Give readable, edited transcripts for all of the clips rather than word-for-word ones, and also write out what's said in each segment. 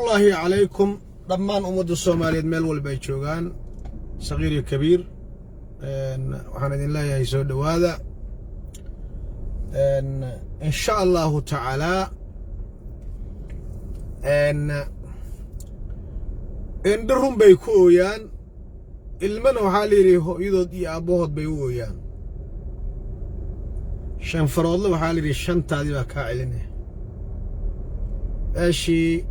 الله عليكم ضمان أمد الصوماليين ميل والبيتشوغان صغير كبير وحنا دين الله يسود هذا إن شاء الله تعالى إن درهم بيكويان المنو حالي يدود يا أبوهد بيويان شان فرض له حالي الشن تادي بكاعلني أشي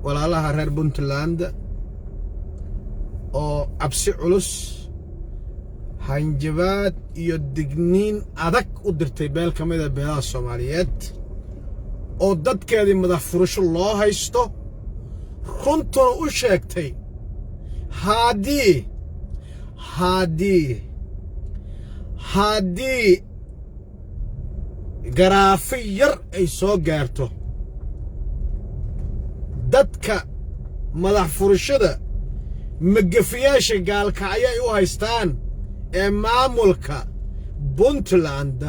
ولا لها رير بنتلاند أو أبسي علوس هنجبات يدقنين أدك ودرتي بيل كميدا بيلا الصوماليات أو داد كادي مدفرش الله هايستو خنطو أشيكتي هادي قرافير أي سو قارتو dadka madax furashada magafiyaasha gaalkacyo ay u haystaan ee maamulka Puntland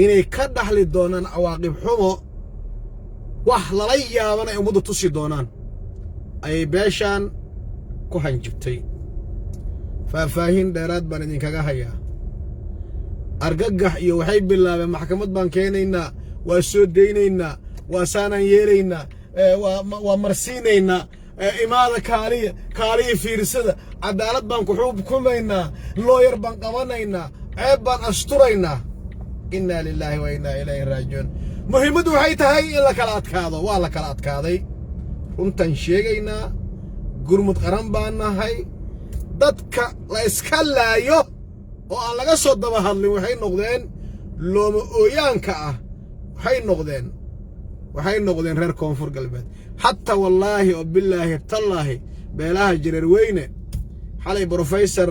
inay ka dhaxli doonaan awaaqib xumo wax lala yaabana ay umadu tusi doonaan ay beeshan ku hanjibtay faahfaahin dheeraad baan idinkaga hayaa argagax iyo waxay bilaabeen maxkamad baan keenaynaa waa soo deynaynaa وسانا يرينا ومرسينينا إمادة كالية فيرسدة عدالة بانك حوب كمينا لوير بانك أمانينا عيب بان أسطرينا إنا لله وإنا إليه راجعون مهمة وحيتها هاي إلا كالات كاضو والا كالات كاضي كنتن شيغينا قرمت قرم بانا هاي دادك لا إسكالا يو وآن لغا صد بهالي وحي نقدين لوم أويانك وحي نقدين waxay noqdeen reer koonfur galbeed hatta wallahi oo billahi tallahi beelaha jireer weyne xalay professor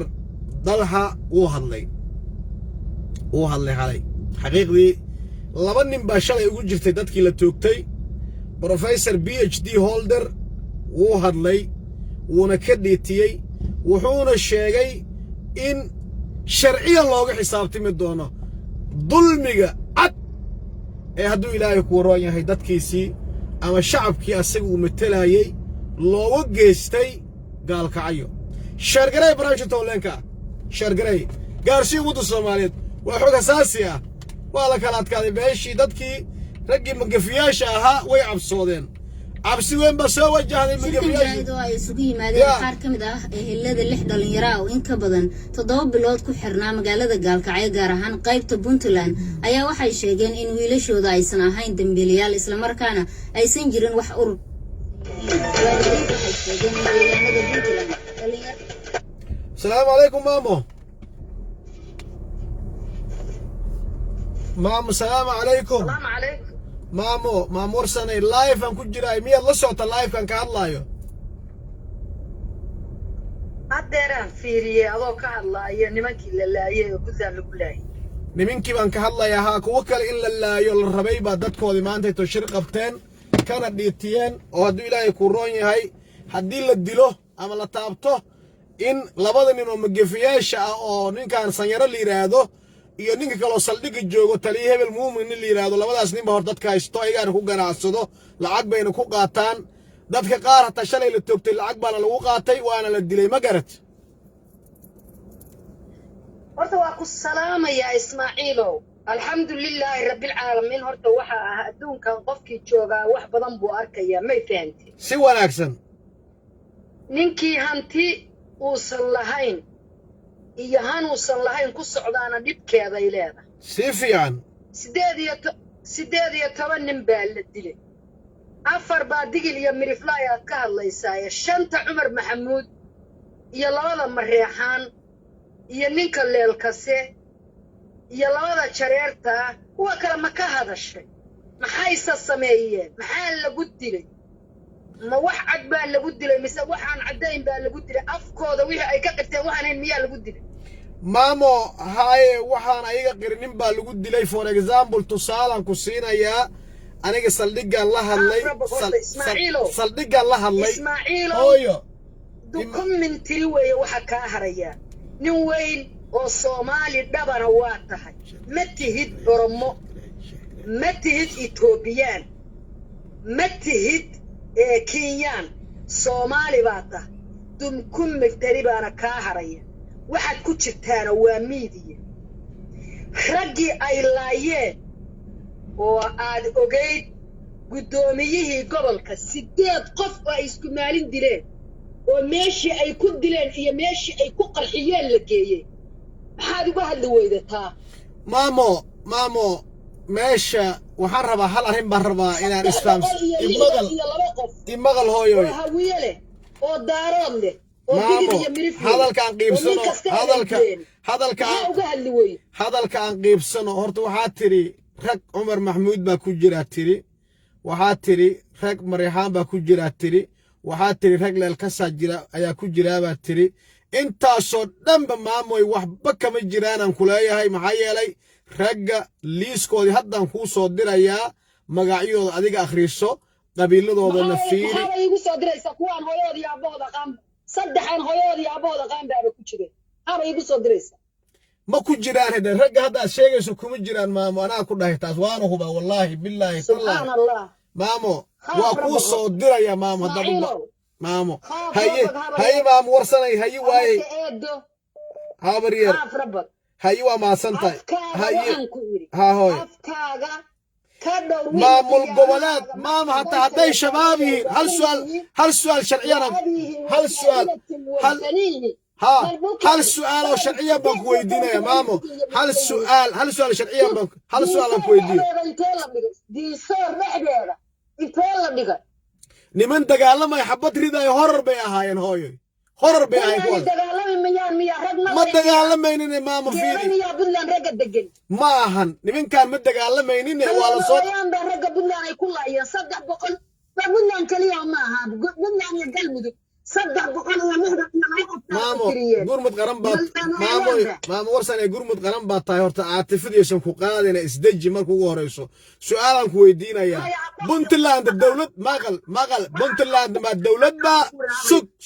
dalha uu hadlay xalay xaqiiqdii laba nin baa shalay ugu jirtay dadkii la toogtay professor PhD holder uu hadlay wuuna ka dhiitiyay wuxuuna sheegay in sharciga looga xisaabtami doono dulmiga هادو إلهي كوران يهي دادكيسي أما شعبكي أسيقو متلايي لوغو جيستي قال كعيو شارقري براجة تولينكا شارقري قارشي ودو الصوماليات وحوك أساسية والا كالات كاذي بهيشي دادكي رقي مقفياشا ها ويعب صودين عبسي وين بسوا وجهني مقفياشا سيدو أي سقي مادي قار كمدا هلاد اللحدة ليراو إنك بدن تضوب بلود كحرنا مقالة قال كعي قارهان قايبت بنتلان أيا waxay sheegeen in wiilashooda aysan ahayn dambiilayaal isla markaana aysan jirin wax urur السلام عليكم مامو السلام عليكم السلام عليكم مامور سنة لايف أن كنت جراي مية الله صوت اللايف كان كهاللايو أديران فيري أضو كهاللايو نمانكي للايو كذان لكلاي نمانكي بان كهاللايو هاك وكل إلا اللايو الربيبة دادكو دي مانتي تشرق قبتين كانت ديتيين وهدو إلهي كوروني هاي حدين لدلو أما لتابتو إن لبادن إنو مقفياش أو نين كان سنيرا اللي يرادو iyo ninka kale saldhig joogo taliye hebel muumin in la yiraahdo labadaas nin ba hor dadka haysto ayaga ku ganacsado lacag bayna ku qaataan dadka qaar hata shalay la toogtay lacag baa lagu qaatay waana la dilay ma garat horta waa ku salaamaya Ismaaciilow alxamdulillaah rabbil caalamiin horta waxa ah adduunkan qofkii jooga wax badan buu arkaya may fahanti si wanaagsan ninkii hanti uu salahayn iyo hanuusan lahayn ku socdaana dhibkeeda ay leedahay si fiican 18 nin baa la dilay afar baa digil iyo miriflaaya ka hadlaysaa shanta Umar Maxamuud iyo labada Mareexaan iyo ninka leelkase iyo labada jareerta kuwa kale ma ka hadashay maxay sameeyeen maxaa lagu dilay ma wax cad baa lagu dilay mise waxaan cadayn baa lagu dilay afkooda wixii ay ka qirteen waxaan miyaa lagu dilay maamo haye waxaan ayaga qirnin baa lagu dilay for example tusaalan ku siinaya aniga saldhigan la hadlay saldhigan la hadlay Ismaaciilo documentary way waxa ka haraya nin weyn oo Soomaali dhabana waa tahay ma tihid Oromo ma tihid Ethiopian متهد كيان صومالي باتا دم كم مكتربانا كاهرية واحد كتشتانا وميديا رجي أي لايه وعاد أوجيد قدوميه قبل كسيدات قف وإسكو مالين دلين وماشي أي كود دلين هي ماشي أي كوكر حيال لكيه هذا واحد لويدتها مامو ماشي وحربا هلا هم بربا إلى الإسلام إمغل هوي وهويله ودارون له مامو هذا كان قيب سنو هذا كان قيب سنو هرت وحاتري رك عمر محمود باكوجراتري وحاتري رك مريحان باكوجراتري وحاتري رك للكسا جرا أيا كوجراباتري انت صد دم بماموي وحبا كما جيران كولايهاي maxaa yeelay ragga liiskoodi haddan ku soo diraya magacyadooda adiga akhriiso qabiiladooda fiiri waxa igu soo diraysa kuwan hooyada iyo abooda qaan saddexan hooyada iyo abooda qaan baa ku jireen haba igu soo diraysa ma ku jiraan hada ragga hadda sheegayso kuma jiraan maamo anaa ku dhahay taas waana huba wallahi billahi subhanallah maamo waa ku soo diraya maamo hadda maamo haye maamo warsanay haye waaye habariyar haye waa maasantay haye ha hooy afkaaga ka dhow maamul goboleed maama hatta hadday shabaab yihiin hal su'aal sharciyana hal su'aal oo sharciyan baan ku weydiinaya maamo hal su'aal sharciyan baan aan ku weydiiyo niman dagaalamay xabad riday horor bay ahaayeen hooyo horor bay ahaayeen ma dagaalamaynin maamo fiiri ma ahan nimankan ma dagaalamaynin waa la soo ragga buntland ay ku laayeen 300 buntland kaliya ma aha buntland iyo galmudug 300 maamo gurmud qaran baa maamo warsan ay gurmud qaran baa tahay horta aatifadiisan ku qaadina isdaji markuu ugu horeyso su'aalan ku weydiinaya Puntland dawlad maqal Puntland ma dawlad ba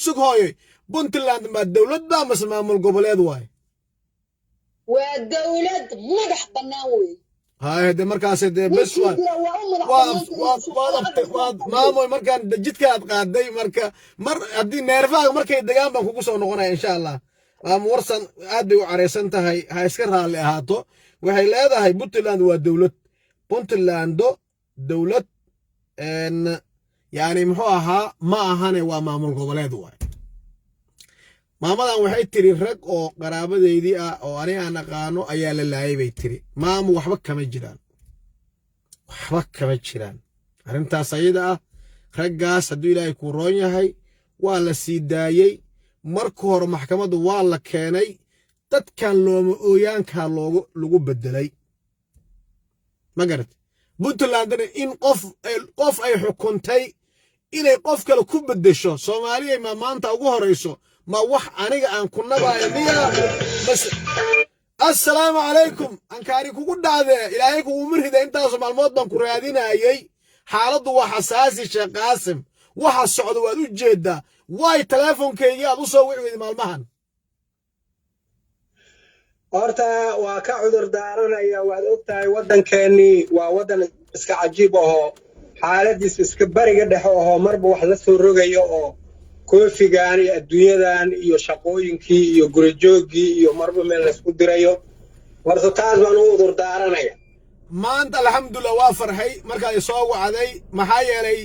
sug hooyo Puntland ma dawlad ba mas maamul goboleed waay waa dawlad madax banaan weey هاي مركز بس مامو مركان جدك قادي هدي نيرفاق مركي دغان بان كوغو سو نقونaa insha Allah warsan aad u careysanta hay iska raali ahaato waxay leedahay Puntland waa dawlad yani muxuu ahaa ma ahane waa maamul goboleed waay maamadan waxay tiri rag oo qaraabadeedii ah oo ani aan aqaano ayaa la laayay bay tiri maamu waxba kama jiraan arrintaas ayada ah raggaas hadduu ilaahay ku roon yahay waa la sii daayey marka hore maxkamaddu waa la keenay dadkan looma ooyaankaa lagu bedelay ma garat Puntlandna in qof ay xukuntay inay qof kale ku bedesho Soomaaliya ma maanta ugu horeyso ما وح أنا عن كنا بايمية بس السلام عليكم أنكاري كوكو داده إلهي كوكو مرهده انت أصم الموت من كريادين هايي حالده وحساسي شيخ قاسم وحس سعود وادو جيدة واي تلافون كيجي أدو سوي ويدي مالمهن horta waa ka cudur daaranaya waad ogtahay waddankeennii waa waddan iska cajiib ahoo xaaladiis iska bariga dhexe ahoo marba wax la soo rogayo oo koofigan iyo adduunyadan iyo shaqooyinkii iyo gurajooggii iyo marba meel la isku dirayo horta taas baan u udur daaranaya maanta alxamdulillah waa farxay markaa ay soo wacday maxaa yeelay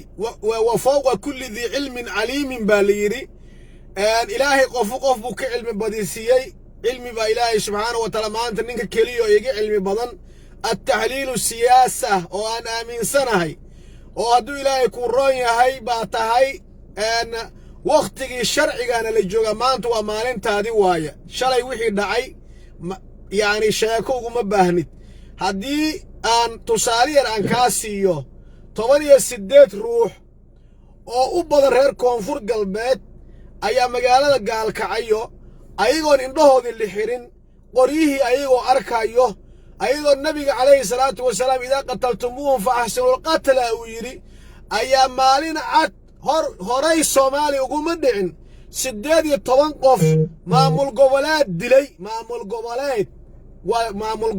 wa fawqa kulli dii cilmin caliimin baa la yidhi ilaahay qof buu ka cilmi badisiiyey علمي با إلهي سبحانه وتعالى ما أنت نينك كليو يجي علمي بدن التحليل السياسة وأنا آمين سنة وهدو إلهي كوروني هاي باتهاي أن وقتي الشرعي كان اللي جوغا ما أنت ومالين تادي وايا شلي وحي دعي يعني شاكوغو مباهنت هدي أن تسالي الأنكاسيو طبعا يسديت روح oo u badan reer koonfur galbeed ayaa magaalada gaalkacyo ayagoon indhahoodii la xirin qoryihii ayagoo arkayo ayagoo nabiga calayhi salaatu wasalaam idaa qataltumuuhum fa axsinul qatla uu yidhi ayaa maalin cad horay soomaaliya uguma dhicin 18 qof maamul goboleed dilay maamul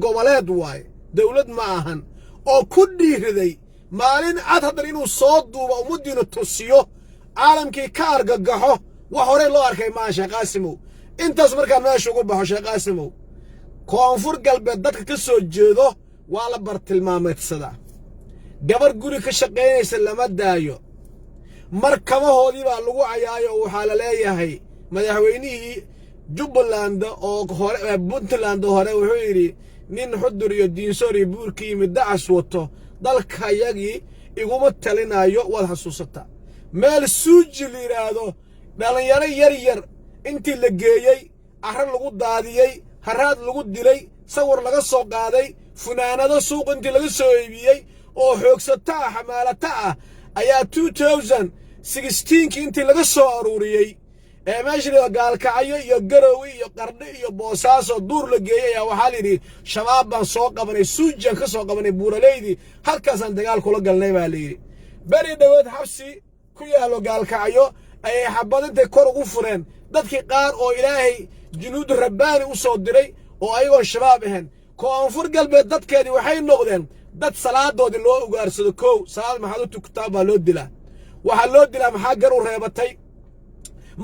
goboleed waaye dawlad ma ahan oo ku dhiiriday maalin cad haddana inuu soo duubo ummaddiina tusiyo caalamkii ka argagaxo wax horey loo arkay maaha sheekh qaasimow intaas markaan meesha ugu baxo sheekh qaasimow koonfur galbeed dadka ka soo jeedo waa la bartilmaameedsadaa gabar guri ka shaqaynaysa lama daayo markabahoodii baa lagu cayaayo oo waxaa la leeyahay madaxweynihii jubbaland oo hore puntland hore wuxuu yidhi nin xudur iyo diinsoor iyo buurka yimid dacas wato dalkayagii iguma talinayo waad xasuusataa meel suuji la yidhaahdo dhallinyaro yar yar intii la geeyey carro lagu daadiyey haraad lagu dilay sawir laga soo qaaday funaanado suuq intii laga soo iibiyey oo xoogsata ah xamaalata ah ayaa 2016 intii laga soo aruuriyey ee meesha gaalkacyo iyo garowe iyo qardhi iyo boosaaso duur la geeyey ayaa waxaa la yidhi shabaab baan soo qabanay suujiyan ka soo qabanay buuraleydii halkaasaan dagaal kula galnay baa la yidhi beri dhawood xabsi ku yaallo gaalkacyo ayay xabadintay kor ugu fureen dadkii qaar oo ilaahay junuud rabbaani u soo diray oo ayagoon shabaab ahayn koonfur galbeed dadkeedii waxay noqdeen dad salaadoodii loo ugaarsado kow salaad maxaad u tukataa baa loo dilaa waxaa loo dilaa maxaa gar u reebatay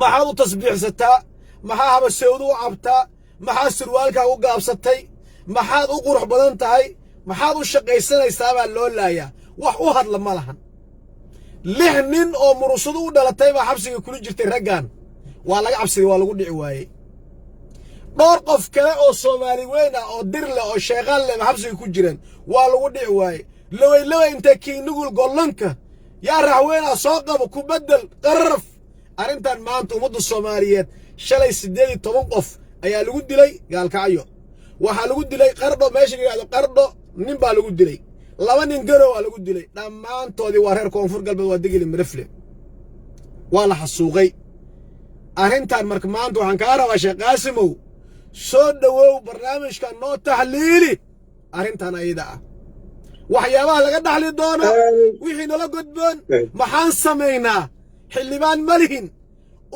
maxaad u tasbiixsataa maxaa habasewdu u cabtaa maxaa surwaalkaa u gaabsatay maxaad u qurux badan tahay maxaad u shaqaysanaysaa baa loo laayaa wax u hadla ma lahan 6 nin oo murusado u dhalatay baa xabsiga kula jirtay raggan waa laga cabsiday waa lagu dhici waayey dhowr qof kale oo Soomaali weyn ah oo dir leh oo sheeqan leh xabsiga ku jireen waa lagu dhici waayey laway inta kiinugul gollanka yaa raxweena soo qabo ku bedel qarraf arrintan maanta ummadda Soomaaliyeed shalay 18 qof ayaa lagu dilay gaalkacyo waxa lagu dilay qardho meesha yiraahdo qardho nin baa lagu dilay 2 nin garow waa lagu dilay dhammaantoodii waa reer koonfur galbeed waa digil mirifle waa la xasuuqay arrintan marka maanta waxaan ka rabaa sheekh qaasimow soo dhawow barnaamijka noo taxliili arrintan ayada ah waxyaabaha laga dhaxli doono wixii nala gudboon maxaan samaynaa xildhibaan ma lihin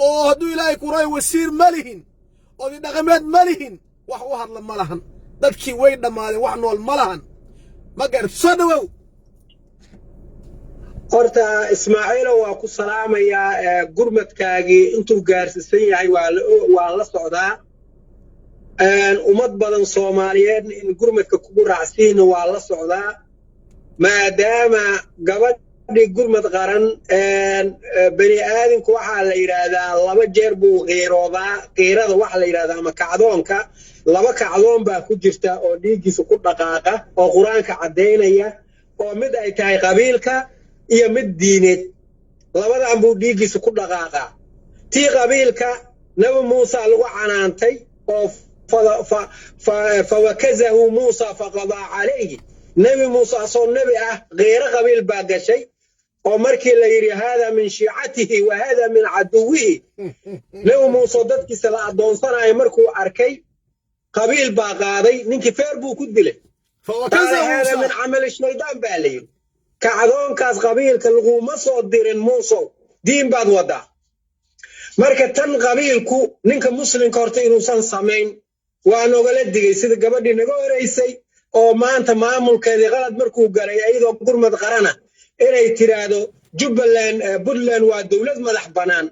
oo hadduu ilaahay ku ray wasiir ma lihin oday dhaqameed ma lihin wax u hadla ma lahan dadkii way dhammaadeen wax nool ma lahan ma garad soo dhawow horta ismaaciilo waa ku salaamayaa gurmadkaagii intuu gaarsiisan yahay waa la socdaa ummad badan Soomaaliyeed in gurmadka kugu raacsiina waa la socdaa maadaama gabadhii gurmad qaran bani aadamku waxaa la yidhaahdaa 2 jeer buu qiiroodaa qiirada waxa la yidhaahdaa ama kacdoonka 2 kacdoon baa ku jirta oo dhiiggiisa ku dhaqaaqa oo quraanka cadeynaya oo mid ay tahay qabiilka iyo mid diineed labadan buu dhiiggiisa ku dhaqaaqaa tii qabiilka nabi Muuse lagu canaantay oo فوكزه موسى فقضى عليه نبي موسى صار نبي غير قبيل باقشي ومركي اللي يري هذا من شيعته وهذا من عدوه نبي موسى ضدك سلا دون صنع مركو أركي قبيل باقاضي ننكي فيربو كدله فوكزه هذا من عمل الشيطان بالي كعدون كاس قبيل كالغو مصدر موسى دين بعد وضع مركا تن قبيلكو ننك مسلم كورتين وصن سامين waana ogala digay sida gabadhii naga horeysay oo maanta maamulkeedii qalad markuu garay ayadoo gurmad qarana inay tiraado Jubbaland Puntland waa dawlad madax banaan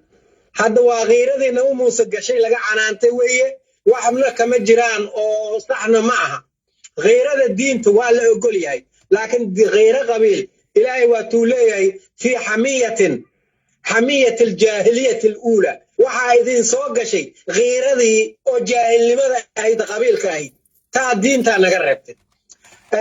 hadda waa qiiradii nabi Muuse gashay laga canaantay weeye waxna kama jiraan oo saxna ma aha qiirada diinta waa la ogol yahay laakiin qiira qabiil ilaahay waa tuu leeyahay fi حمية الجاهلية الأولى وحايدين سوق شيء غيرذي وجاهل لماذا هيد قبيل كاي تا الدين تا نقربت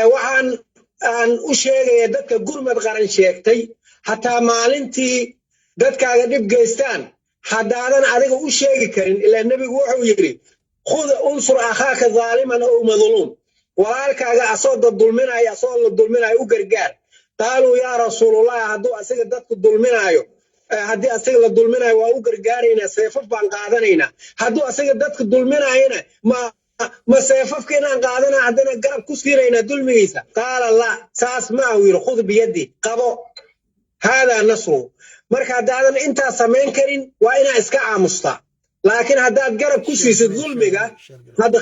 وحان أن أشيغ يدك قرمة غران شيكتي حتى مالنتي دادك أغدب جيستان حدادا عليك أشيغ كرين إلا النبي وحو يري خذ أنصر أخاك ظالما أو مظلوم وقالك أصود الظلمين أي أصود الظلمين أي أقرقار قالوا يا رسول الله هدو أسيق دادك الظلمين أيو haddii asaga la dulminayo waa u gargaarayna seefaf baan qaadanayna hadduu asaga dadka dulminayna ma seefafka inaan qaadana haddana garab ku siirayna dulmigiisa qaala la saas ma awir khud biyadi qabo hada nasru marka haddaadan intaa samayn karin waa inaa iska aamusta laakiin haddaad garab ku siisid dulmiga hadda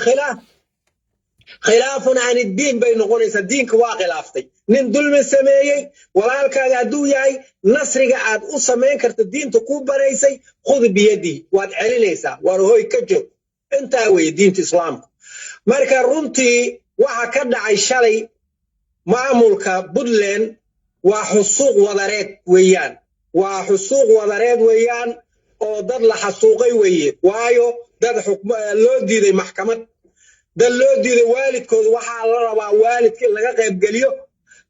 khilaafun aan diin bay noqonaysaa diinka waa khilaaftay nin dulmi sameeyey walaalkaaga hadduu yahay nasriga aad u samayn karta diinta kuu banaysay khud biyadii waad celinaysaa waar hoy ka joog intaa weeye diinta islaamka marka runtii waxa ka dhacay shalay maamulka Puntland waa xusuuq wadareed weeyaan oo dad la xasuuqay weeye waayo dad loo diiday maxkamad dad loo diiday waalidkooda waxaa la rabaa waalidka in laga qayb geliyo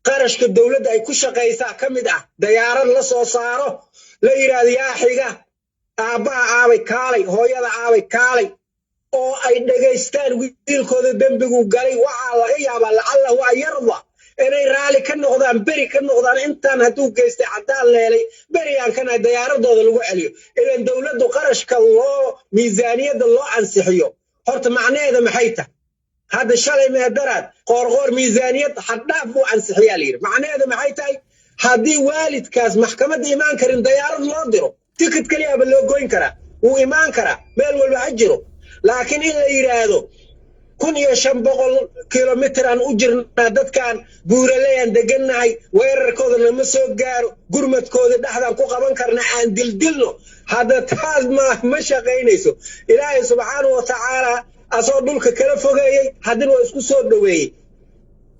qarashka dawladda ay ku shaqaysaa ka mid ah diyaarad la soo saaro la yiraahdo yaa xiga aabbaha aabay kaalay hooyada aabay kaalay oo ay dhageystaan wiilkooda dembigu galay waxaa laga yaabaa lacalla waa yarda inay raali ka noqdaan beri ka noqdaan intaan hadduu geystay caddaan leelay beriyaan kana diyaaradooda lagu celiyo ilan dawladdu qarashka loo miisaaniyadda loo ansixiyo horta macnaheeda maxay tahay hadda shalay meedaraad qoorqoor miisaaniyad xaddhaaf buu ansixiyaa la yidhi macnaheeda maxay tahay haddii waalidkaas maxkamadda imaan karin diyaarad loo diro tikid keliyaaba loo goyn karaa wuu imaan karaa meel walba ha jiro laakiin in la yidhaahdo 1500 kilomitir aan u jirnaa dadkan buuraleeyaan degannahay weerarkooda lama soo gaaro gurmadkooda dhexdaan ku qaban karna aan dildilno hadda taas ma shaqaynayso ilaahay subxaanahu wa tacaala asoo dhulka kala fogeeyey haddana waa isku soo dhoweeyey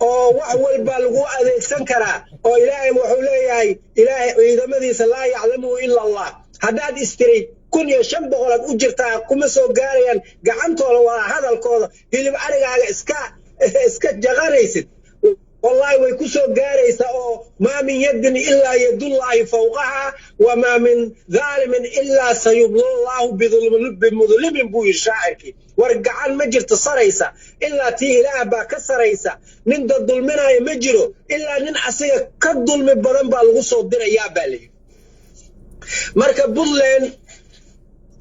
oo wax walba lagu adeegsan karaa oo ilaahay wuxuu leeyahay ilaahay ciidamadiisa laa yaclamu illa allah haddaad istiray 1500 aad u jirtaa kuma soo gaarayaan gacantooda waa hadalkooda hilib arigaaga iska jaqanaysid wallahi way ku soo gaaraysaa oo ma min yadin illa yadullahi fawqaha wa ma min zalimin illa sayubullahu bimudlimin buu shaacirki war gacan ma jirto saraysa illa tii ilaah baa ka saraysa nin dad dulminayo ma jiro illa nin asiga ka dulmi badan baa lagu soo dirayaa baa leeyahay marka Puntland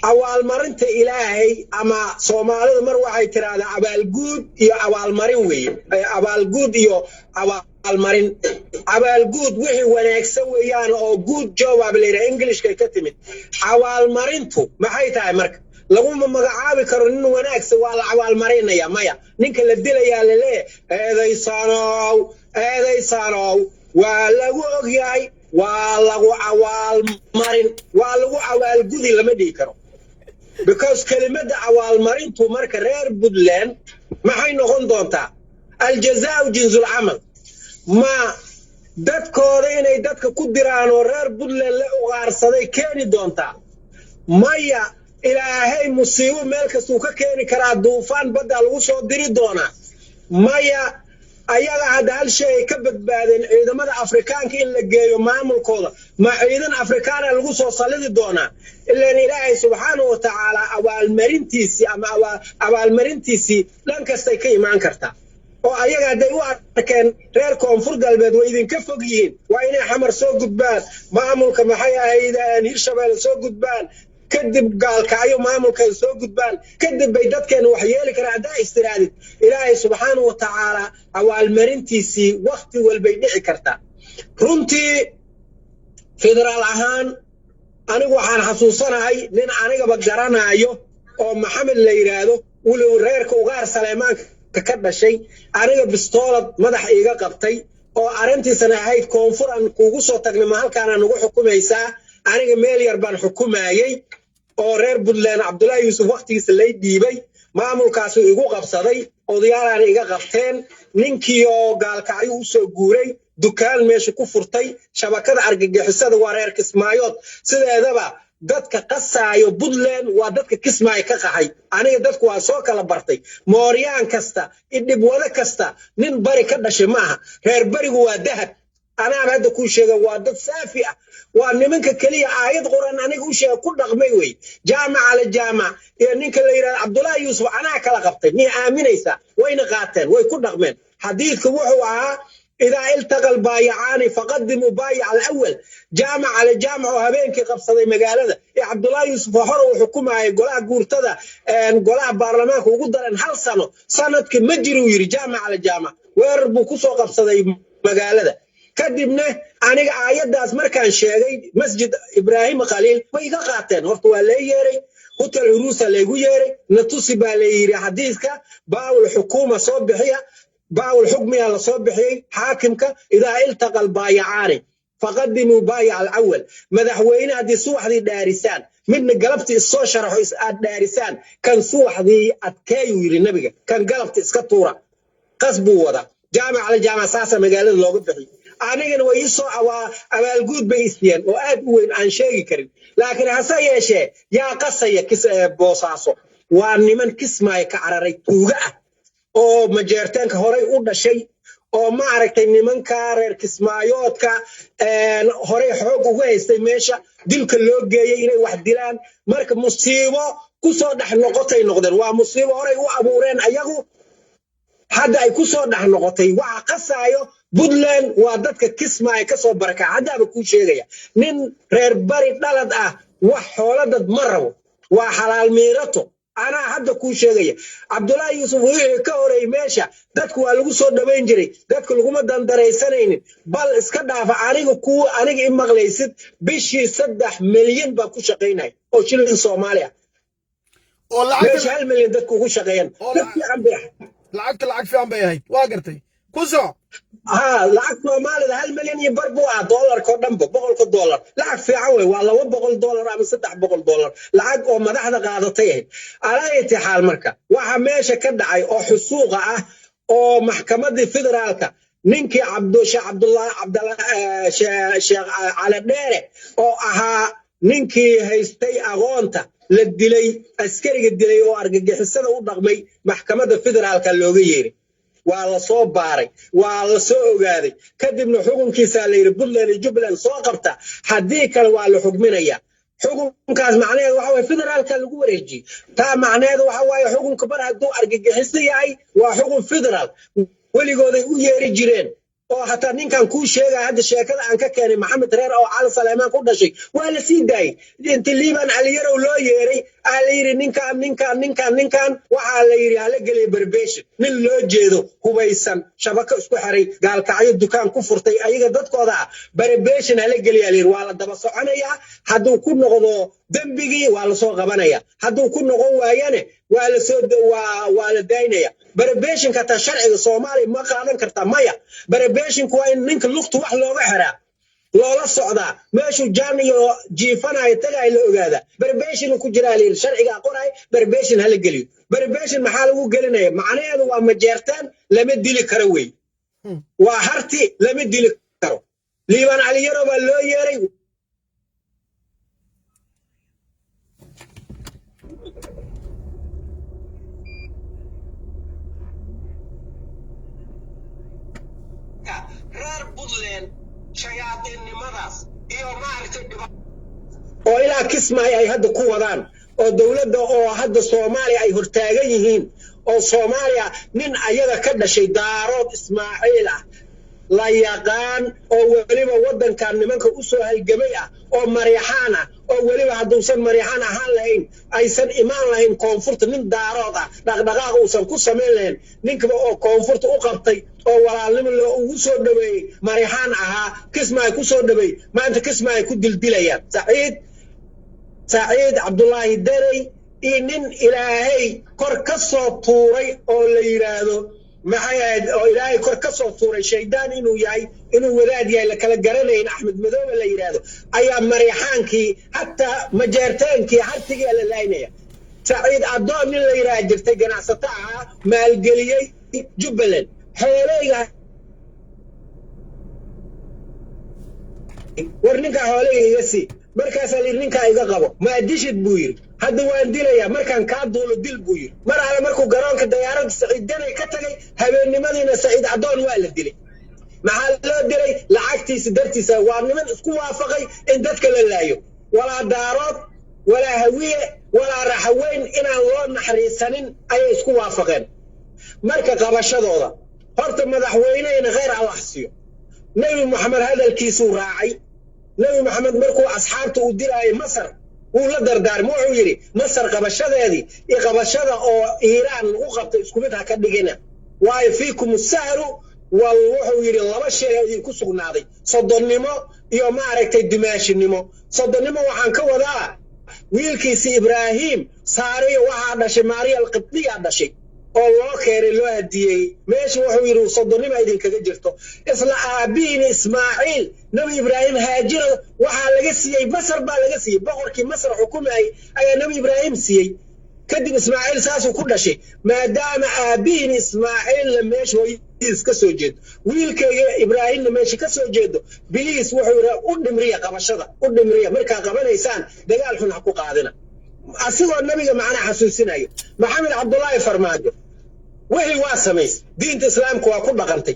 awaalmarinta ilaahay ama Soomaalidu mar waxay tiraahdaa abaalguud iyo awaalmarin weeye abaalguud iyo abaalmarin abaalguud wixii wanaagsan weeyaan oo good job ableera Englishka ka timid awaalmarintu maxay tahay marka lagu magacaabi karo nin wanaagsan waa la awaalmarinaya maya ninka la dilayaa la leeyahay eedaysanow waa lagu ogyahay waa lagu awaalmarin waa lagu awaalgudi lama dhigi karo because kelimada awaalmarintu marka reer Puntland maxay noqon doontaa aljazaa'u jinsul amal ma dadkooda inay dadka ku diraan oo reer Puntland la ugaarsaday keeni doontaa maya ilaahay musiibo meel kastuu ka keeni karaa duufaan badda lagu soo diri doonaa maya ayaga hadda hal shay ka badbaadeen ciidamada Afrikaanka in la geeyo maamulkooda ma ciidan Afrikaan lagu soo salidi doonaa ilaa ilaahay subxaanahu wa ta'ala abaalmarintiisi dhan kastay ka imaan kartaa oo ayaga haday u arkeen reer koonfur galbeed way idinka fog yihiin waa inay xamar soo gudbaan maamulka maxay ahaydaan Hirshabeelle soo gudbaan kadib gaalkaayo maamulka soo gudbaan kadib bay dadkeena wax yeeli karaan hadaa istiraadid ilaahay subxaanahu wa ta'ala awaalmarintiisi waqti walbay dhici kartaa runtii federaal ahaan anigu waxaan xasuusanahay nin anigaba garanaayo oo Maxamed la yiraahdo wuu reerka ugaar Saleymaanka ka dhashay aniga bistoolad madax iiga qabtay oo arintiisana ahayd koonfur aan kuugu soo tagnay ma halkaan aan ugu xukumaysaa aniga meel yar baan xukumayay oo reer Puntland Abdullahi Yusuf waqtigiisa lay dhiibay maamulkaas uu igu qabsaday odayaalana iga qabteen ninkii oo gaalkacyo u soo guuray dukaan meesha ku furtay shabakada argagixisada waa reer Kismaayood sideedaba dadka qasaayo Puntland waa dadka Kismaayo ka qaxay aniga dadku waa soo kala bartay Mooryaan kasta idib wada kasta nin bari ka dhashay maaha reer barigu waa dahab anaa hadda ku sheega waa dad saafi ah waa nimanka kaliya aayad quraan aniga u sheeg ku dhaqmay way jaamac ala jaamac iyo ninka la yiraahdo Abdullahi Yusuf anaa kala qabtay ni aaminaysa wayna qaateen way ku dhaqmeen xadiidku wuxuu ahaa إذا التقى البايعان فقدموا بايع الأول جامع على جامع وهبينك قبصدي مقالة عبد الله يوسف حر وحكومة قلاع قورتدا قلاع برلمانك وقدر أن هل سنة مجري ويري جامع على جامع ويربو كسو قبصدي مقالة كدبنا أنا آيات داس مركان شيء مسجد إبراهيم خليل ويقا قاتين هرتوا اللي يري hotel urusa lagu yeeray natusi baa la yiri xadiiska baawul xukuma soo bixiya baawul xukmiya la soo bixiyay xaakimka idaa iltaqal baayacaani faqadimu baayac al-awwal madaxweyne hadii suuxdii dhaarisaan midna galabti soo sharaxo is aad dhaarisaan kan suuxdii adkeeyo yiri nabiga kan galabti iska tuura qasbu wada jaamac ala jaamac saasa magaalada looga bixiyay anigana way soo abaalguud bay isiyeen oo aad u weyn aan sheegi karin laakiin hase yeeshee yaa qasaya boosaaso waa niman kismaayo ka cararay tuuga ah oo majeertaanka horay u dhashay oo ma aragtay nimanka reer kismaayoodka horay xoog ugu haystay meesha dilka loo geeyay inay wax dilaan marka musiibo ku soo dhax noqotay noqdeen waa musiibo horay u abuureen ayagu hadda ay ku soo dhax noqotay waxa qasaayo Puntland waa dadka kismaayo ka soo baraka hadaba ku sheegaya nin reer bari dhalad ah wax xoolo dad ma rabo waa xalaal miirato ana hadda ku sheegaya Abdullahi Yusuf wixii ka horay meesha dadku waa lagu soo dhaweyn jiray dadku laguma dandareysanaynin bal iska dhaafa aniga in maqlaysid bishii 3 milyan ba ku shaqeynay oo shilin Soomaaliya oo lacag 1 milyan dadku ugu shaqeeyaan lacag fiican bay ahayd waa gartay ku soo lacag Soomaalida 1 milyan iyo bar buu dollar ko dhanba $100 lacag fiican way waa $200 ama $300 lacag oo madaxda qaadatay alaayati xaal marka waxa meesha ka dhacay oo xusuuqa ah oo maxkamadda federaalka ninkii Sheekh Cali Dheere oo ahaa ninkii haystay aqoonta la dilay askariga dilay oo argagixisada u dhaqmay maxkamadda federaalka looga yeeray waa la soo baaray waa la soo ogaaday kadibna xukunkiisa la yiri Puntland iyo Jubaland soo qabta hadii kale waa la xukminaya xukunkaas macnaheedu waxa way federaalka lagu wareejiyay taa macnaheedu waxa way xukunka bar haduu argagixiso yahay waa xukun federaal waligooday u yeeri jireen oo hataa ninkan ku sheegay hadda sheekada aan ka keenay Maxamed Reer oo Cali Saleymaan ku dhashay waa la sii daayay inta Liiban Aliyarow loo yeeray la yiri ninkan waxa la yiri hala galay barbeeshin nin loo jeedo hubaysan shabaka isku xiray gaalkacyo dukaan ku furtay ayaga dadkooda barbeeshin hala galay la yiri waa la daba soconaya haduu ku noqdo dambigii waa la soo qabanaya haduu ku noqon waayane waa la soo waa la daynaya barbeeshin ka ta sharciga Soomaaliya ma qaadan karta maya barbeeshin ku in ninka luqtu wax looga xiraa loola socdaa meeshu jaaniyo jiifanaay tagay la ogaada barbeeshin ku jira leer sharciga qoray barbeeshin hala galiyo barbeeshin maxaa lagu gelinaya macnaheedu waa majeertaan lama dili karo way waa harti lama dili karo Liiban Aliyarow baa loo yeeray reer Puntland shayaadinnimadaas iyo maaragtay oo ilaa Kismaayo ay hadda ku wadaan oo dawladda oo hadda Soomaaliya ay hortaagan yihiin oo Soomaaliya nin ayaga ka dhashay Daarood Ismaaciil ah la yaqaan oo waliba wadankan nimanka u soo halgamay ah oo Maryaxaan ah oo waliba haduusan Maryaxaan ahaan lahayn aysan imaan lahayn koonfurta nin Daarood ah dhaqdhaqaaq uusan ku sameyn lahayn ninkaba oo koonfurta u qabtay oo walaalnimo loo ugu soo dhaweeyay Maryaxaan ahaa Kismaayo ku soo dhaweeyay maanta Kismaayo ku dildilayaan Saciid Abdullaahi Darey nin Ilaahay kor ka soo tuuray oo la yiraahdo maxay oo Ilaahay kor ka soo tuuray shaydaan inuu yahay inuu wadaad yahay la kala garanayn Axmed Madoobe la yiraahdo ayaa Maryaxaankii hatta majeertaankii hartigii la laaynaya Saciid Adoon nin la yiraahdo jirtay ganacsato ah maalgeliyay Jubaland xooleyga warninka xooleyga iga sii markaas ninka iga qabo ma dishid buu yiri hadda waan dilaya markaan ka duulo dil buu yiri mar ala markuu garoonka diyaaradda Saciid Darey ka tagay habeenimadiina Saciid Adoon waa la dilay maxaa loo dilay lacagtiisa dartiisa waa niman isku waafaqay in dadka la laayo wala Daarood wala Hawiye wala Raxweyn inaan loo naxariisanin ay isku waafaqeen marka qabashadooda horta madaxweyneena khayr Allah siiyo Nabi Muhammad hadalkiisu raacay Nabi Muhammad markuu asxaabta u diray Masar uu la dardaarmo wuxuu yiri Masar qabashadeedii iyo qabashada oo Iiraan u qabtay isku mid ha ka dhigina waay fiikum sahru wal wuxuu yiri laba shay ay ku sugnaaday soddonnimo iyo maaragtay dimaashinimo soddonnimo waxaan ka wadaa wiilkiisi Ibraahim saariyo waxaa dhashay Maariya al-Qibtiya dhashay oo loo keenay loo hadiyay meesha wuxuu yiri soddonima idinkaga jirto isla aabiin Ismaaciil nabi Ibraahim haajir waxaa laga siiyay Masar baa laga siiyay boqorkii Masar xukumayay ayaa nabi Ibraahim siiyay kadib Ismaaciil saasuu ku dhashay maadaama aabiin Ismaaciil la meesha iska soo jeedo wiilkayga Ibraahim meesha ka soo jeedo biliis wuxuu yiri u dhimriya qabashada u dhimriya marka qabanaysaan dagaal xun ku qaadina asigoo nabiga macna xasuusinayo Maxamed Cabdullaahi Farmaajo wixii waa samays diinta islaamku waa ku dhaqantay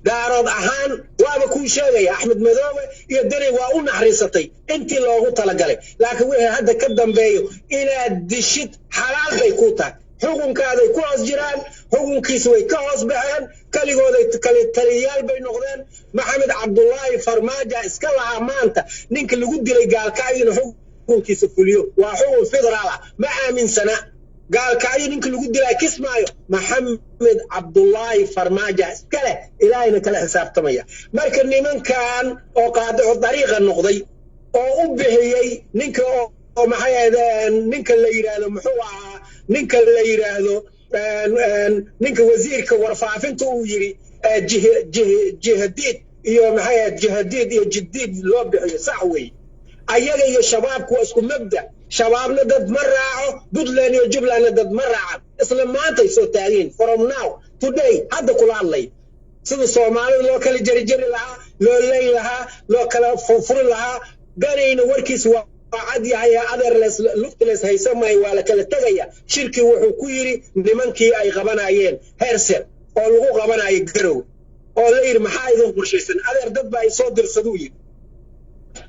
daarood ahaan waaba ku sheegay Axmed Madoobe iyo Dare waa u naxariisatay intii loogu talagalay laakiin wixii hadda ka dambeeyo inaad dishid xalaal bay ku tahay xukunkaaday ku hoos jiraan xukunkiisa way ka hoos baxeen kaligooday kale taliyaal bay noqdeen Maxamed Cabdullaahi Farmaajo iska lahaa maanta ninka lagu dilay gaalkacyo xukunkiisa fuliyo waa xukun federaal ma aaminsana gaalkacyo ninka lagu dilay Kismaayo Maxamed Cabdullaahi Farmaajo iska leh ilaahayna kala xisaabtamaya marka nimankan oo qaado dariiqa noqday oo u bixiyay ninka oo maxay ahaydeen ninka la yiraahdo muxuu ahaa ninka la yiraahdo ninka wasiirka warfaafinta uu yiri jihadiid iyo maxay ahayd jihadiid iyo jiddiid loo bixiyo sax weey ayaga iyo shabaabku isku mabda shabaabna dad ma raaco Puntland iyo Jubbaland dad ma raacan isla maanta ay soo taageen from now today hadda kula hadlay sida Soomaaliya loo kala jari lahaa loo leey lahaa loo kala furfuri lahaa darayna warkiis waa cad yahay adeerles luftiles haysamay waa la kala tagaya shirki wuxuu ku yiri nimankii ay qabanayeen heerser oo lagu qabanayay garow oo la yiri maxaa idin qorshaysan adeer dad baa soo dirsaduu yiri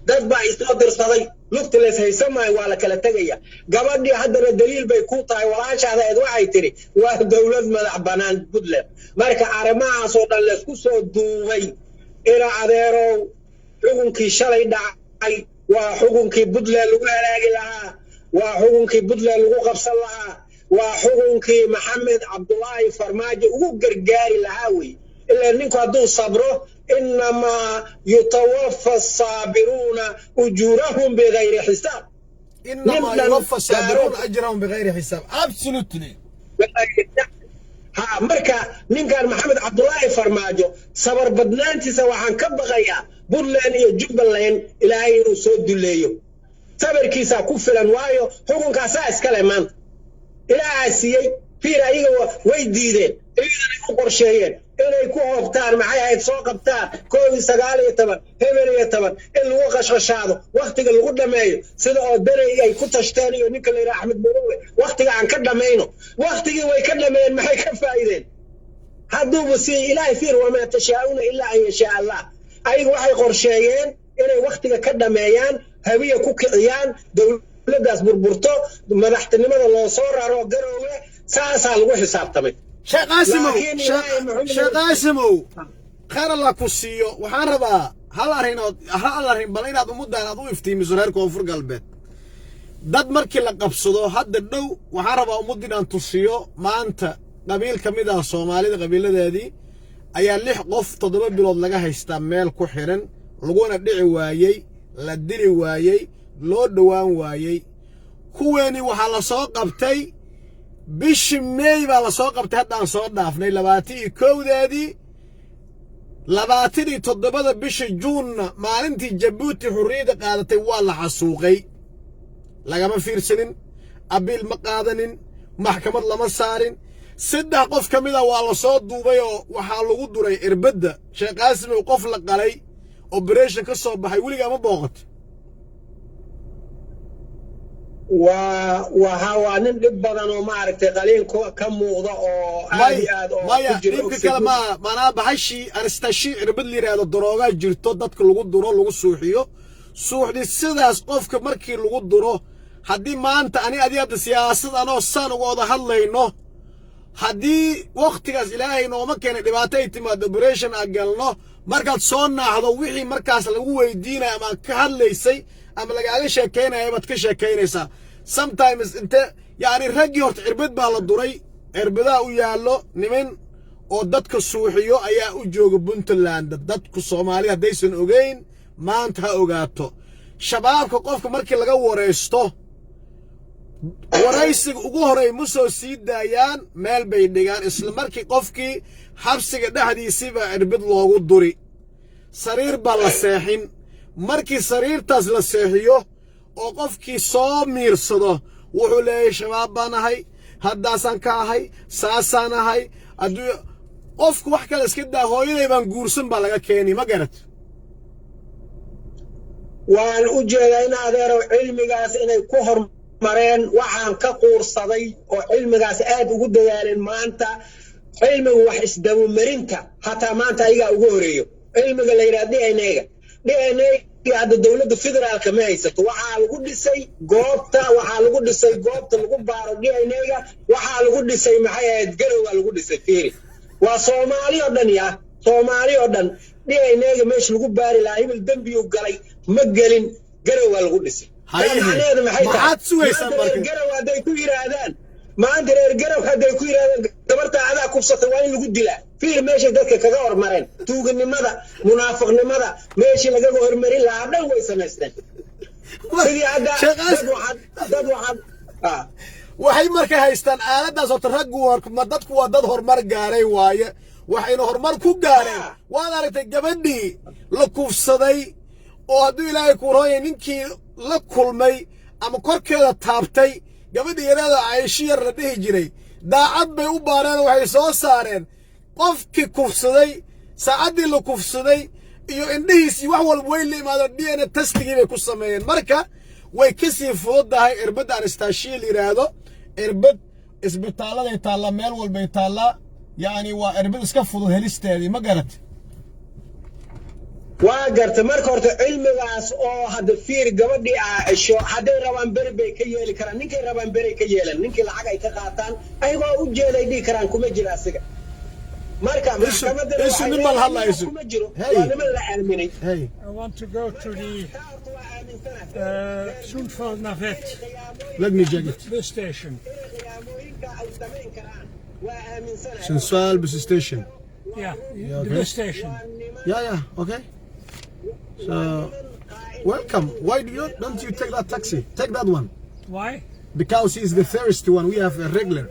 dad baa soo dirsaday luftiles haysamay waa la kala tagaya gabadhii haddana daliil bay ku tahay walaashaada waxay tiri waa dawlad madax banaan Puntland marka arrimahaas oo dhan la isku soo duubay ila adeerow xukunkii shalay dhacay waa xukunkii Puntland lagu halaagi lahaa waa xukunkii Puntland lagu qabsan lahaa waa xukunkii Maxamed Cabdullaahi Farmaajo ugu gargaari lahaa wey ilaa ninku hadduu sabro إنما يتوفى الصابرون أجورهم بغير حساب إنما يوفى الصابرون أجرهم بغير حساب absolutely ها مركا من كان محمد عبد الله فرماجو صبر بدنانتي سواحان كبغيا بولان iyo Jubbaland ilaahay inuu soo duleeyo sabarkiisa ku filan waayo xukunkaas iska leeman ilaahay siiyay fiirayiga way diideen inay ku qorsheeyeen inay ku hoobtaan maxay ahayd soo qabtaan 19 hebel iyo 10 in lagu qashqashaado waqtiga lagu dhameeyo sida oo Dare ay ku tashteen iyo ninka la yiraahdo Axmed Madoobe waqtiga aan ka dhameeyno waqtigii way ka dhameeyeen maxay ka faa'iideen hadduu si ilaahay fiir wama tashaa'una illa an yasha Allah ay waxay qorsheeyeen inay waqtiga ka dhameeyaan hawiye ku kiciyaan dawladdaas burburto madaxtinimada loo soo raro garoowe saasa lagu xisaabtamay Sheekh Qaasimow khayr Allah ku siiyo waxaan rabaa hal arrin bal inaad ummadaan aad u iftiimiso reer Koonfur Galbeed dad markii la qabsado hadda dhow waxaan rabaa ummadii aan tusiyo maanta qabiil kamid ah Soomaalida qabiiladeedii ayaa 6 qof 7 bilood laga haystaa meel ku xiran laguna dhici waayay la dili waayay loo dhawaan waayay kuweeni waxa la soo qabtay bishii May baa la soo qabtay hadda aan soo dhaafnay 21deedii 27 bishii June maalintii Djibouti xurriyada qaadatay waa la xasuuqay lagama fiirsanin abil ma qaadanin maxkamad lama saarin 3 qof kamida waa la soo duubay oo waxa lagu duray irbadda Sheekh Qaasimow qof la qalay operation ka soo baxay wiliga ma booqat waa nin dhib badan oo ma aragtay qaliin ka muuqda oo aad oo ku jiro ninka kale ma baxashi anastashi irbad liiraado darooga jirto dadka lagu duro lagu suuxiyo suuxdi sidaas qofka markii lagu duro haddii maanta ani adiyada siyaasad anoo san uga wada hadlayno haddii waqtigaas ilaahay nooma keenay dhibaato ay timaado operation agalno markaad soo naaxdo wixii markaas lagu weydiinay ama ka hadlaysay ama lagaaga sheekeynaya baad ka sheekeynaysaa sometimes inta yaani ragii horta irbad baa la duray irbadaa u yaallo niman oo dadka suuxiyo ayaa u jooga Puntland dadku Soomaaliya hadaysan ogeyn maanta ha ogaato shabaabka qofka markii laga wareysto waraysiga ugu horey ma soo sii daayaan meel bay dhigaan isla markii qofkii xabsiga dhexdiisiiba cirbid loogu duri sariir baa la seexin markii sariirtaas la seexiyo oo qofkii soo miirsado wuxuu leeyahay shabaab baan ahay haddaasaan ka ahay saasaan ahay hadduu qofku wax kale iska daa hooyaday baan guursan baa laga keeni ma garat waan u jeedaa in adeerow cilmigaas inay ku hormareen waxaan ka quursaday oo cilmigaas aad ugu dadaaleen maanta cilmigu wax isdabamarinta hataa maanta ayagaa ugu horeeyo cilmiga la yidhaha DNA hadda dowladda federaalka ma haysato waxaa lagu dhisay goobta lagu baaro DNA-ga waxaa lagu dhisay maxay ahayd garowgaa lagu dhisay fiiri waa soomaali oo dhan yaa soomaali oo dhan DNA-ga meesha lagu baari lahaa hibil dembiyu galay ma gelin garowgaa lagu dhisay macnaheedu maxay tahay garow hadday ku yidhaahdaan maanta reer garow hadday ku yidhaahdaan gabarta adaa kubsatay waa in lagu dilaa fiir meeshay dadka kaga hormareen tuuganimada munaafiqnimada meeshii lagaga hormarin lahaa dhan way samaysteen sidii hadda dad waxaad waxay markay haystaan aaladaas horta raggu dadku waa dad horumar gaaray waaye waxayna horumar ku gaareen waad aragtay gabadhii la kufsaday oo hadduu ilaahay ku rooyay ninkii la kulmay ama korkeeda taabtay gabadhii yaraada Caaisha yar la dhihi jiray daacad bay u baareen waxay soo saareen qofkii kufsaday saacadii la kufsaday iyo indhihiisii wax walba way la imaadeen DNA testigii bay ku sameeyeen marka way ka sii fududahay irbad anastaashiil yiraahdo irbad isbitaaladay taala meel walbay taala yani waa irbad iska fudud helisteedii ma garat waa garta marka horta cilmigaas oo hadda fiir gabadhii Caaisho hadday rabaan beri bay ka yeeli karaan ninkay rabaan beri ka yeelan ninkii lacag ay ka qaataan ayagoo u jeeday dhigi karaan kuma jira asiga marka maxkamadda kuma jiro waa niman la aaminay I want to go to the Sundfalnavet. Let me check it. Bus station. Sundsvall bus station. Yeah, Yeah, the okay. bus station. Yeah, okay. So, welcome. Why don't you take that taxi? Take that one. Why? Because he's the thirsty one. We have a regular.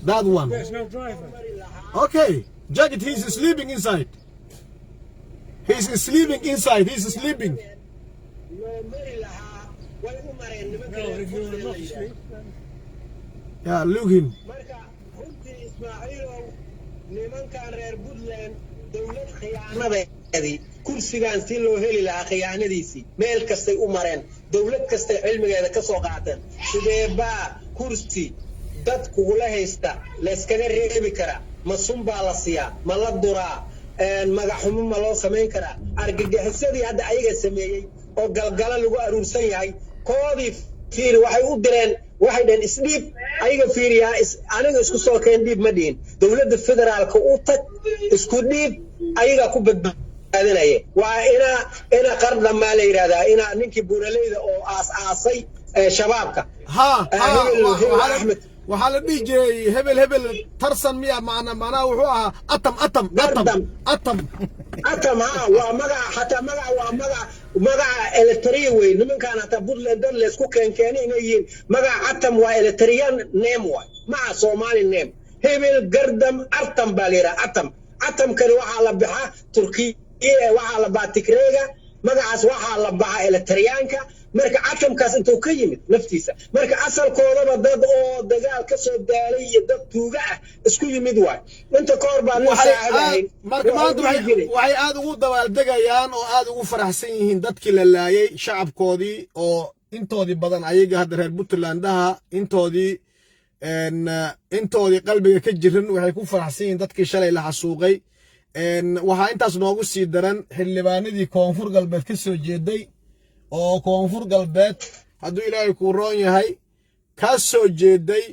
That one. There's no driver. Okay. Jacket, he's sleeping inside. He's sleeping inside. He's sleeping. Well, if you will not sleep, then... Yeah, look him. nimankan reer Puntland dawlad khiyaanadeedii kursigan si loo heli lahaa khiyaanadiisii meel kastay u mareen dawlad kastay cilmigeeda ka soo qaateen sidee baa kursi dad kugula haysta la iskaga reebi karaa ma sunbaa la siiyaa ma la duraa magaxumo ma loo samayn karaa argagixisadii hadda ayaga sameeyey oo galgala lagu aruursan yahay koodii fiir waxay u direen waxay dheen isdhiib ayaga fiiriyaa aniga isku soo keen dhiib ma dhihin dawladda federaalka u tag isku dhiib ayaga ku badbaadinaya waa ina qarda ma la yiraahdaa ina ninkii buuraleyda oo aasay shabaabka waxaa la dhihi jiray hebel tarsan miya macnaa wuxuu ahaa atam waa magaca hataa magaca electriya wey nimankaan hataa Puntland la isku keenkeenay inay yihiin magaca atam waa electrian name waa maca Somali name hebel gardam atam baa la yiraahdaa atam kale waxaa la baxaa Turkiya waxaa la baxaa Tigreega magacaas waxaa la baxaa electrianka marka atamkaas intuu ka yimid naftiisa marka asalkoodaba dad oo dagaal ka soo daalay iyo dad tuuga ah isku yimid waay inta koor baa la saaciday marka maanta waxay aad ugu dabaaldegayaan oo aad ugu faraxsan yihiin dadkii la laayay shacabkoodii oo intoodii badan ayaga hadda reer Puntlandaha intoodii qalbiga ka jirin waxay ku faraxsan yihiin dadkii shalay la xasuuqay waxaa intaas noogu sii daran xildhibaanadii koonfur galbeed ka soo jeeday oo koonfur galbeed hadduu ilaahay ku roon yahay ka soo jeeday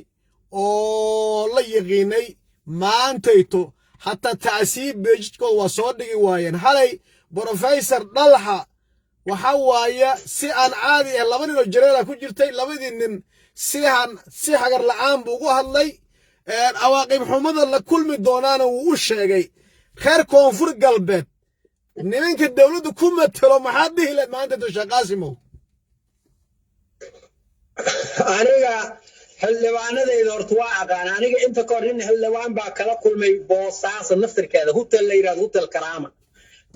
oo la yaqiinay maantayto hataa tacsiib beejidkood waa soo dhigi waayeen halay Professor Dalxa waxa waaye si aan caadi ah laba nin oo jareela ku jirtay labadii nin si hagar la'aan buu ugu hadlay awaaqib xumada la kulmi doonaana wuu u sheegay reer koonfur galbeed nimanka dawladdu ku matalo maxaa dhihi lahayd maanta Sheekh Qaasimow aniga xildhibaanadayda horta waa aqaan aniga inta ka hor nin xildhibaan baa kala kulmay Boosaaso naftirkeeda hotel la yiraahdo hotel Karaama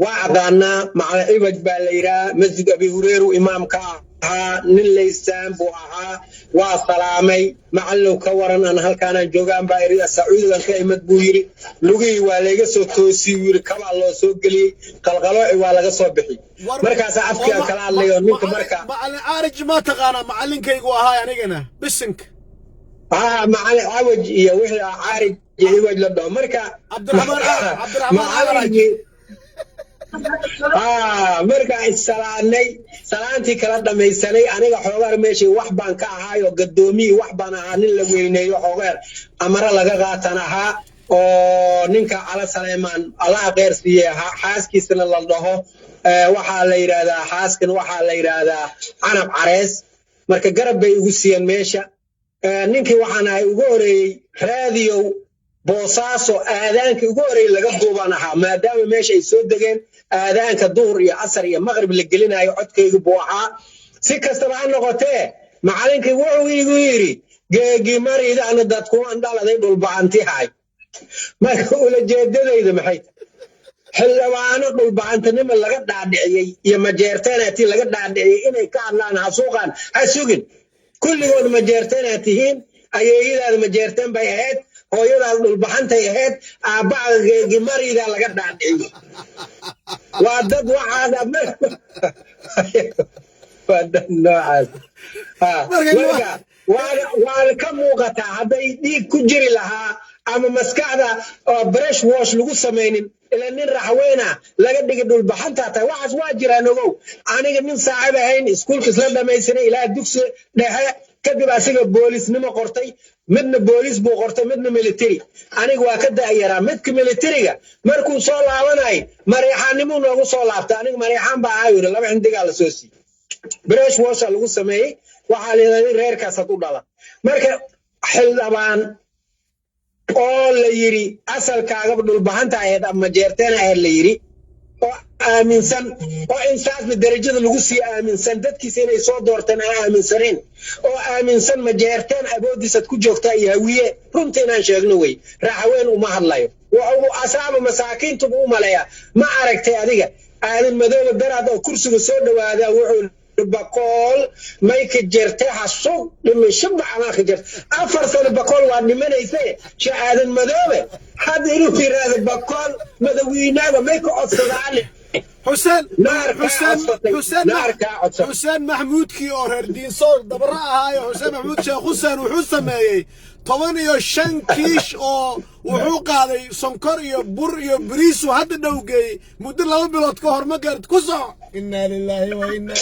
waa aqaanaa macna ibad baa la yiraahdaa masjid Abi Hurayra imaamka ahaa nin leysaan buu ahaa waa salaamay macallow ka waran aan halkaan joogaan baa iriya Sacuudigan ka imad buu yiri lugii waa laga soo toosiyay yiri kaba loo soo galiyay qalqalooci waa laga soo bixi markaas afkiga kala hadlayo ninka marka macallin aarij ma taqaana macallinkaygu ahaa anigana bisinka macallin awaj iyo wixii aarij iyo waj la dhaw marka Cabdiraxmaan aarij marka salaanay salaantii kala dhamaysanay aniga xoogaar meeshii wax baan ka ahaayo gadoomiye wax baan ahaa nin la weyneeyo xoogaar amara laga qaatan ahaa oo ninka Cala Saleymaan Allah qeer siiyay xaaskiisana la dhaho waxa la yiraahdaa xaaskan waxa la yiraahdaa Canab Carees marka garab bay ugu siiyeen meesha ninkii waxaan ahay ugu horeeyay raadiyo Boosaaso aadaanka ugu horeeyay laga duuban ahaa maadaama meesha ay soo degeen aadaanka duhur iyo asar iyo maghrib la gelinayo codkaygu buu ahaa si kastaba ha noqotee macallinkii wuxuu igu yiri geegi marida ana dadku aan dhaladay dhul baanti hay marka ula jeedadayda maxay xildhibaano dhul baantanimo laga dhaadhiciyay iyo majeerteenati laga dhaadhiciyay inay ka hadlaan hasuuqan ha sugin kulligood majeerteenatihiin ayeeyadaada majeerteen bay ahayd hooyadaada dhul baxantay ahayd aabbaha geegi marida laga dhaadhiciyay waa dad waxaad waa dad noocaas marka waa ka muuqataa hadday dhiig ku jiri lahaa ama maskaxda brush wash lagu samaynin ila nin raxweena laga dhigi dhul baxanta tahay waxaas waa jiraan ogow aniga nin saaxiib ahayn iskuulka isla dhamaysanay ilaa dugsi dhexe kadib asiga boolisnimo qortay midna boolis buu qortay midna military aniga waa ka daayaraa midka militariga markuu soo laabanay mareexaanimo noogu soo laabtay aniga mareexaan baa ahayo laba xindiga la soo siiyay brush wash lagu sameeyay waxa leeyahay reerkaas u dhala marka xildhibaan oo la yiri asalkaaga dhul bahanta ahayd ama jeerteen ahayd la yiri oo aaminsan oo insaas darajada lagu sii aaminsan dadkiisa inay soo doorteen aaminsaneen oo aaminsan ma jeerteen aboodisad ku joogta iyo hawiye runtii inaan sheegno way raaxweyn uma hadlayo wuxuu asaaba masaakiintu u maleeya ma aragtay adiga aadan madooba daraad oo kursiga soo dhawaada wuxuu bakool mayka jirtay xasuub dhimasho bacana ka jirtay afar sano bakool waa dhimanaysa shaadan madoobe had inuu fiirado bakool madawiinaga mayka codsadaan حسين محمود كي أورر دين صور دبرها هاي حسين محمود شيخ حسين وحسين ماي طبعا يا شن كيش أو وحوق هذا سكر يا بر يا بريس وهذا دوجي مدير لهم بلاد كهر ما قرد كوسع إنا لله وإنا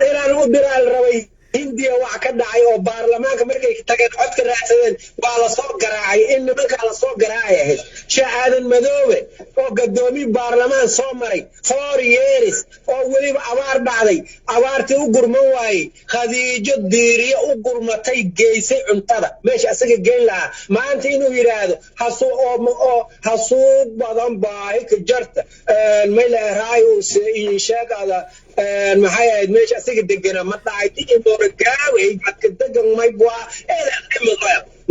إلى المدير الروي هندية وعكدا عيو بارلمان كمركي تجد عد كراعين وعلى صوت قراعي إن مركي على صوت قراعي شهادة مذوبة أو قدومي بارلمان صومري 4 years أو ولي عوار بعدي عوارتي أقر مواي خديجة ديرية أقر متي جيسي انتظر ماشي أسيق جين لها ما أنت إنه يراد حصوب بعضهم بايك جرت الميلا رايو شاك هذا maxay meesha asiga degana ma dhacay inuu ragaaway dadka degan may bua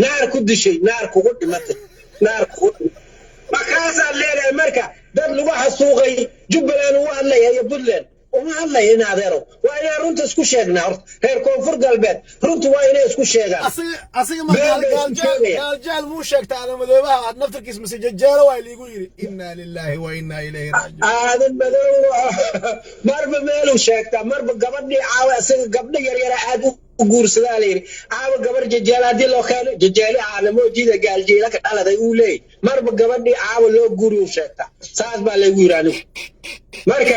naar ku dishay naar kugu dhimatay naar kugu makaasa leeyahay marka dad lagu xasuuqay Jubbaland oo hadlaya iyo Puntland oo hadlaya in adeero waa inay runta isku sheegnaa reer koonfur galbeed runtu waa inay isku sheegaan asiga ma gaal muu sheegta aadan madoobaha aad naftarkiis masajjaalo waa liigu yiri inna lillahi wa inna ilayhi raaji'un aadan madoobaha marba meelu sheegta marba gabadhii caawa asiga gabdho yar yar aad u guursadaa leeyri caawa gabar jajaal hadii loo keeno jajaali caalamo jiida gaaljeela ka dhaladay uu leey marba gabadhii caawa loo guuriyo sheegta saas baa lagu yiraahdo marka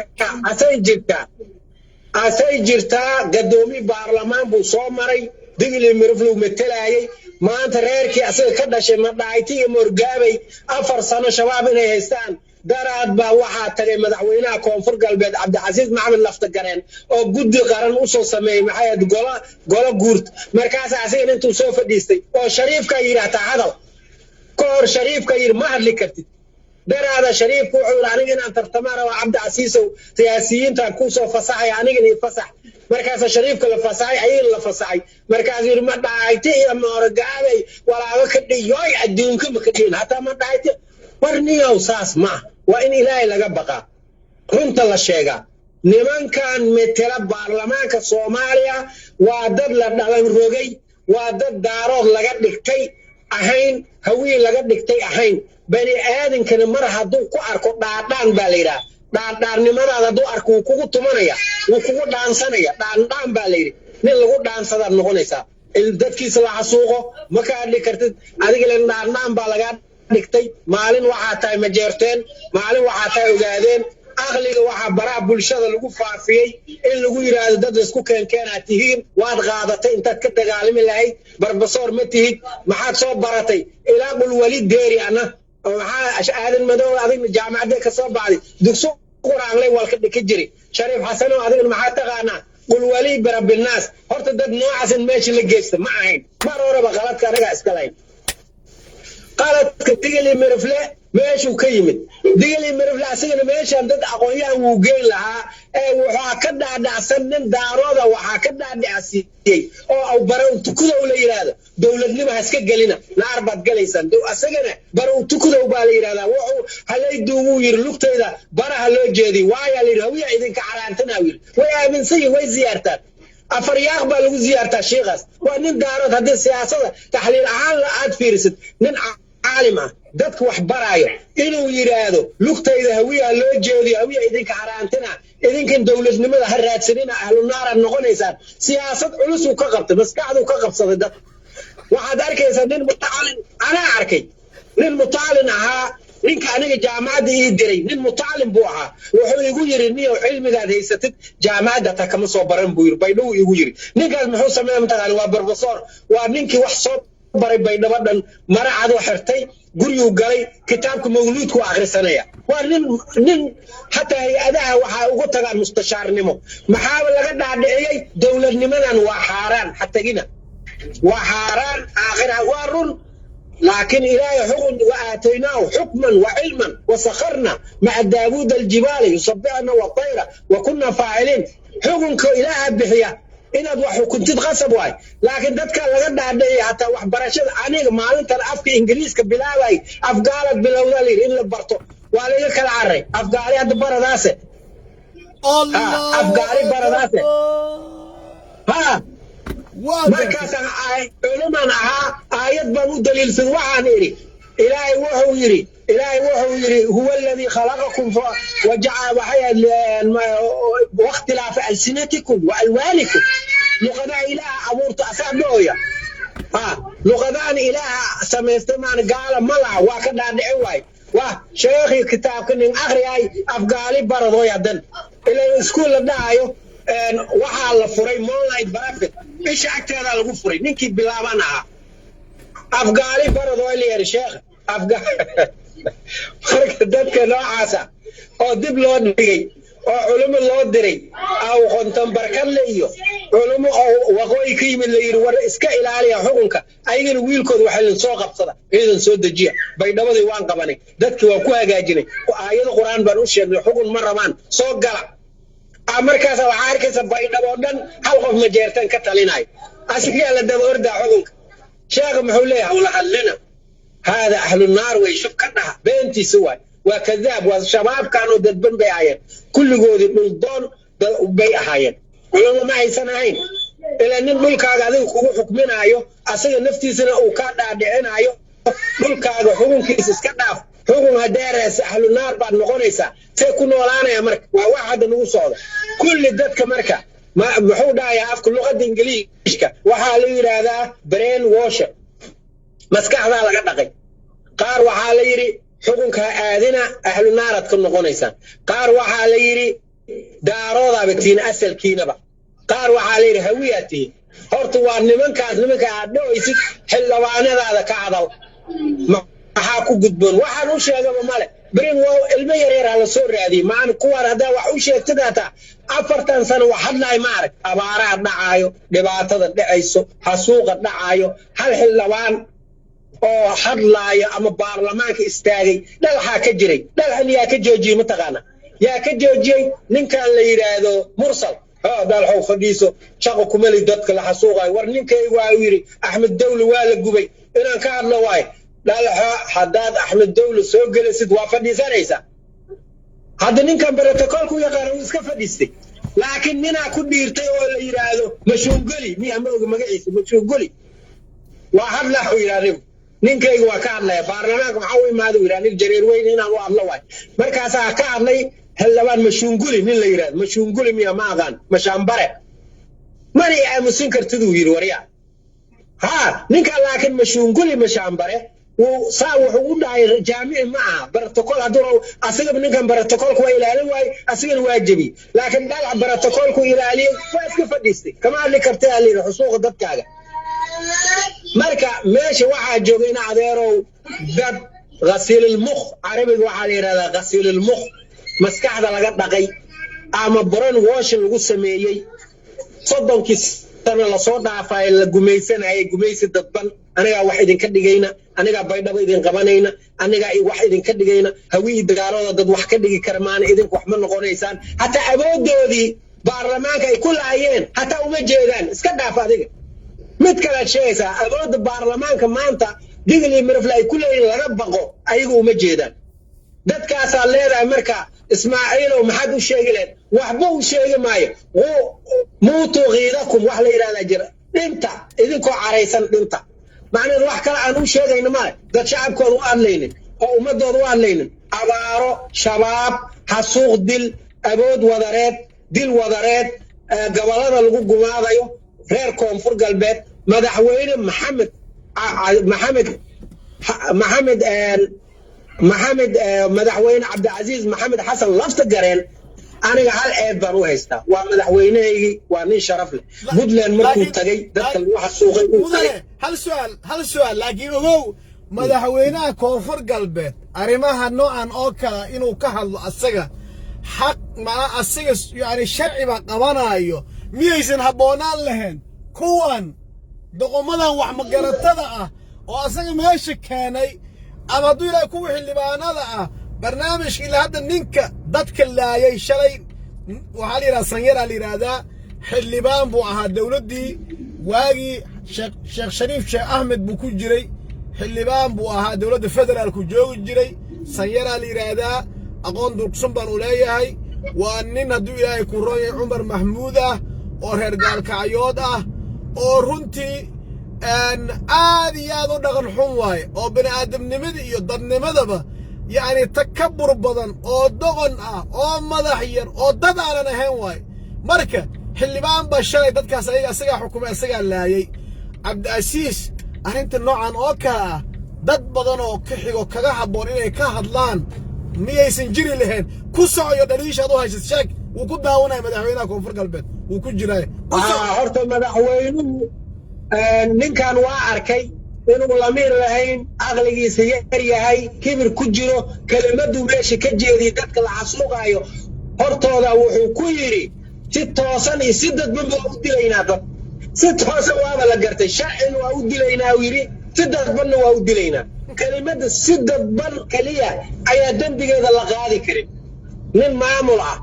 asay jirtaa gadoomi baarlamaan buu soo maray digli mirflu metelayay maanta reerkii asaga ka dhashay ma dhaaytii morgaabay 4 sano shabaab inay haystaan daraad baa waxaa tagay madaxweynaha koonfur galbeed Cabdicasiis Maxamed Laftagareen oo guddi qaran u soo sameeyay maxay ahayd golo guurt markaas asaga intuu soo fadhiistay oo Shariifka yiraahdaa hadal koor Shariifka yir ma hadli kartid daraada shariifku wuxuu yiri aniga inaan tartamaan waa cabdi casiisow siyaasiyiinta ku soo fasaxay aniga inay fasax markaas shariifka la fasaxay ayay la fasaxay markaas yiri ma dhaaytay ama orgaaday walaaga ka dhiyoy adduunka ma ka dhiin hatta ma dhaaytay warniyow saas ma waa in ilaahay laga baqa runta la sheega nimankan metela baarlamaanka Soomaaliya waa dad la dhalan rogay waa dad daarood laga dhigtay ahayn hawiye laga dhigtay ahayn bani aadankana mar hadduu ku arko dhaadhaan baa la yidhaha dhaadhaarnimadaada hadduu arko wuu kugu tumanaya wuu kugu dhaansanaya dhaandhaan baa la yidhi nin lagu dhaansadaad noqonaysaa dadkiisa la xasuuqo ma ka hadli kartid adiga len dhaandhaan baa lagaa dhigtay maalin waxaa tahay majeerteen maalin waxaa tahay ogaadeen aqliga waxaa baraha bulshada lagu faafiyey in lagu yiraahdo dad isku keenkeenaad tihiin waad qaadatay intaad ka dagaalami lahayd barbasoor ma tihid maxaad soo baratay ilaa qul wali deeri ana maxaa aadan madow adiga jaamacadda ka soo baxday dugso quraan lay walka dhigi jiri shariif xasan oo adiga maxaa taqaanaa qul wali birabbinaas horta dad noocaas in meesha la geeysta ma ahayn mar horeba qaladka anaga iska lahayn qaladka digili mirfle meeshuu ka yimid digili mirfle asigana meeshaan dad aqoonyahan wuu geyn lahaa waxaa ka dhaadhacsan nin daarooda waxaa ka dhaadhacsiiyey oo bara tukudow la yidhaahdo dowladnimo ha iska gelina naar baad galaysaan asagana bara tukudow baa la yidhahdaa wuxuu halaydu wuu yiri lugtayda baraha loo jeediy waayaa la yidhi hawiya idinka caraantanaa yiri way aaminsan yihin way ziyaartaan afar yaaq baa lagu ziyaartaa sheekhaas waa nin daarood haddii siyaasada taxliil ahaan aad fiirisid nin عالم dadka wax baraayo inuu yiraahdo lugtayda hawiya loo jeediyo hawiya idinka xaraantana idinkan dawladnimada ha raadsanina ahlu naar noqonaysaan siyaasad culus uu ka qabtay maskaxdu ka qabsaday dad waxaad arkaysaa nin mutaalin ana arkay nin mutaalin ahaa ninka aniga jaamacada ii diray nin mutaalin buu ahaa wuxuu igu yiri niyo cilmigaad haysatid jaamacada ta kama soo baran buu yiri baydhow igu yiri ninkaas muxuu sameeyay mutaalin waa professor waa ninkii wax soo baray baydhabo dhan maracadu xirtay gurigu galay kitaabka mawluudku akhrisanaya waa nin hatta hay'adaha waxa ugu tagaan mustashaarnimo maxaa laga dhaadhiciyay dawladnimadan waa xaaraan xatagina waa xaaraan aakhira waa run لكن إلهي حكم وآتيناه حكما وعلما وسخرنا مع داوود الجبال يصبحنا والطير وكنا فاعلين حكم إله بحياه inaad wax xukuntid qasab waay laakiin dadka laga dhaadhicay hata wax barashada aniga maalintan afka ingiriiska bilaabay afgaalad bilowda leer in la barto waa laga kala caray afgaali hadda baradaase Allah afgaali baradaase ha markaas ay culuman aha ayad baan u daliilsan waxaan iri ilaahay wuxuu yiri huwa alladhi khalaqakum wa ja'a واختلاف ألسنتكم وألوانكم لغدا إله أمورت أسابويا لغدان إله سميستمان قال ملع وكذا دعواي وشيخي كتاب كنين أخري أي أفغالي بردويا دن إلى السكول دايو وحال فري مونلايت برافت إيش أكتر هذا الغفري نكي بلابانها أفغالي بردويا لي يا شيخ أفغالي فرق دادك نوعاسا أو دب لو دقي oo culimo loo diray aw qontan barkad leeyo culimo oo waqooyi ka yimid leeyo war iska ilaaliya xukunka ayagana wiilkooda waxa la soo qabsada ciidan soo dajiya baydhawada waan qabanay dadkii waa ku hagaajinay aayada quraan baan u sheegnay xukun ma rabaan soo gala markaas waxa arkaysa baydhabo dhan hal qof ma jeertan ka talinay asiga la daba orda xukunka sheekh muxuu leeyahay wala hadlina hada ahlu naar way shukada beenti suway وكذاب والشباب كانوا دبن بيعين كل جودي بالضون بيعين ولما ما يسنعين إلا إن الملك هذا هو حكمنا أيوه أصلا نفتي سنة وكاد عدين أيوه ملك هذا حكم كيس كذاب حكم هدارس أهل النار بعد نقوليسا سيكون ولانا يا مرك وواحد نوصل كل الدت كمركة ما محودا يا أف كل لغة إنجليزية وحالي هذا برين واشر مسك هذا على قدقي قار وحالي xukunka aadina ahlu naarad ku noqonaysa qaar waxa la yiri daarooda batiin asalkiinaba qaar waxa la yiri hawiyati horta waa nimankaas nimanka aad dhooysid xilwaanadaada ka cadal maxaa ku gudboon waxaan u sheegaba male brin waa ilmo yaryar la soo raadiyay maan kuwar hada wax u sheegtadaata 40 sano wax hadlay ma arag abaaraha dhacaayo dhibaatada dhacayso xasuuqa dhacaayo hal xilwaan oo hadlaaya ama baarlamaanka istaagay dhagaxa ka jiray dhagaxan yaa ka joojiyay mataqaana yaa ka joojiyay ninkan la yiraahdo mursal dalxow fadhiiso shaqo kumali dadka la xasuuqay war ninkaygu waa yiri Axmed Dawle waa la gubay inaan ka hadlo waay dalxa hadaad Axmed Dawle soo gelisid waa fadhiisanaysa hadda ninkan borotokoolku yaqaan uu iska fadhiistay laakiin ninaa ku dhiirtay oo la yiraahdo mashuunguli miya ma oga magaciisa mashuunguli waa hadla uu yiraahdo ninkaygu waa ka hadlaya baarlamaanka waxa uu imaado yiraahdo jareer weyn inaan u hadlo waay markaas ka hadlay هلبان مشونقولي من اللي يراد مشونقولي ميا ما أغان مشامبرة ماني أمسين كرتدو يروريا ها نكا لكن مشونقولي مشامبرة وصاو حقوق جامع معه بروتوكول هدول أسيق نكا بروتوكول كوا إلى واي أسيق واجبي لكن دال بروتوكول كوا إلى عليه فايس كفديستي كمان اللي كرتها اللي حصوق ضد كذا مركا ماشي واحد جوجينا عذيرو ضد غسيل المخ عربي واحد يراد غسيل المخ maskaxda laga dhaqay ama brain wash lagu sameeyay 30 sano la soo dhaafay la gumaysanay gumaysi dadban aniga wax idin ka dhigayna aniga baydhabo idin qabanayna aniga wax idin ka dhigayna hawii dagaalada dad wax ka dhigi karmaan idin wax ma noqonaysaan hatta awoodoodii baarlamaanka ay ku laayeen hatta uma jeedaan iska dhaaf adiga mid kale sheeysa awooda baarlamaanka maanta digli mirfla ay ku leeyeen laga baqo ayagu uma jeedaan dadkaas leedahay marka Ismaaciil oo maxad u sheegleen waxba u sheegi maayo muutu qiidakum wax la yiraahdo jira dhinta idinkoo careysan dhinta macnaheedu wax kale aan u sheegayno ma dad shacabkoodu u hadlaynin oo ummadoodu u hadlaynin abaaro shabaab xasuuq dil awood wadareed dil wadareed gobolada lagu gumaadayo reer koonfur galbeed madaxweyne محمد مدحوين عبد العزيز محمد حسن لفت قرين أنا هل عيب بروح يستا ومدحوينه وأنا شرف له بدلن مركو تجي دخل الواحد سوقي هل سؤال لكن هو مدحوينه كونفور قلبه أرماها نوعا أوكا إنه كهل السجا حق مع السجا يعني الشرع بقوانا أيوه ميزن هبونان لهن كوان دقومنا وحمقرتها وأسجا ماشي كاني ama duu ilaa ku wixii libaanada ah barnaamijka ilaa hadda ninka dadka laayay shalay waxa la yiraahdaa sanyara la yiraahdaa xildhibaan buu ahaa dawladii waagi Sheekh Shariif Sheekh Ahmed buu ku jiray xildhibaan buu ahaa dawladda federaalku joogi jiray sanyara la yiraahdaa aqoon durugsan baan u leeyahay waa nin hadduu ilaahay ku rooyay Cumar Maxmuud ah oo reer gaalkacyood ah oo runtii aad iyo aad u dhaqan xun waaye oo bani aadamnimada iyo dadnimadaba yani takabbur badan oo doqon ah oo madax yar oo dad aanan ahayn waaye marka xildhibaan baa shalay dadkaas ayaga asagaa xukumay asagaa laayay Cabdiasiis arrinta noocan oo kale ah dad badan oo ka xigo kaga habboon inay ka hadlaan miyaysan jiri lahayn ku socoyo dhaliishaad u haysid sheeg wuu ku daawanaya madaxweynaha koonfur galbeed wuu ku jiray horta madaxweynuhu ninkan waa arkay inuu lamiir lahayn aqligiisa yar yahay kibir ku jiro kelimadu meesha ka jeediyay dadka la xasuuqayo hortooda wuxuu ku yiri si toosan iyo si dadban baa u dilaynaa dad si toosan waa la gartay sharciga waa u dilaynaa yiri si dadban waa u dilaynaa kelimada si dadban kaliya ayaa dambigeeda la qaadi karin nin maamul ah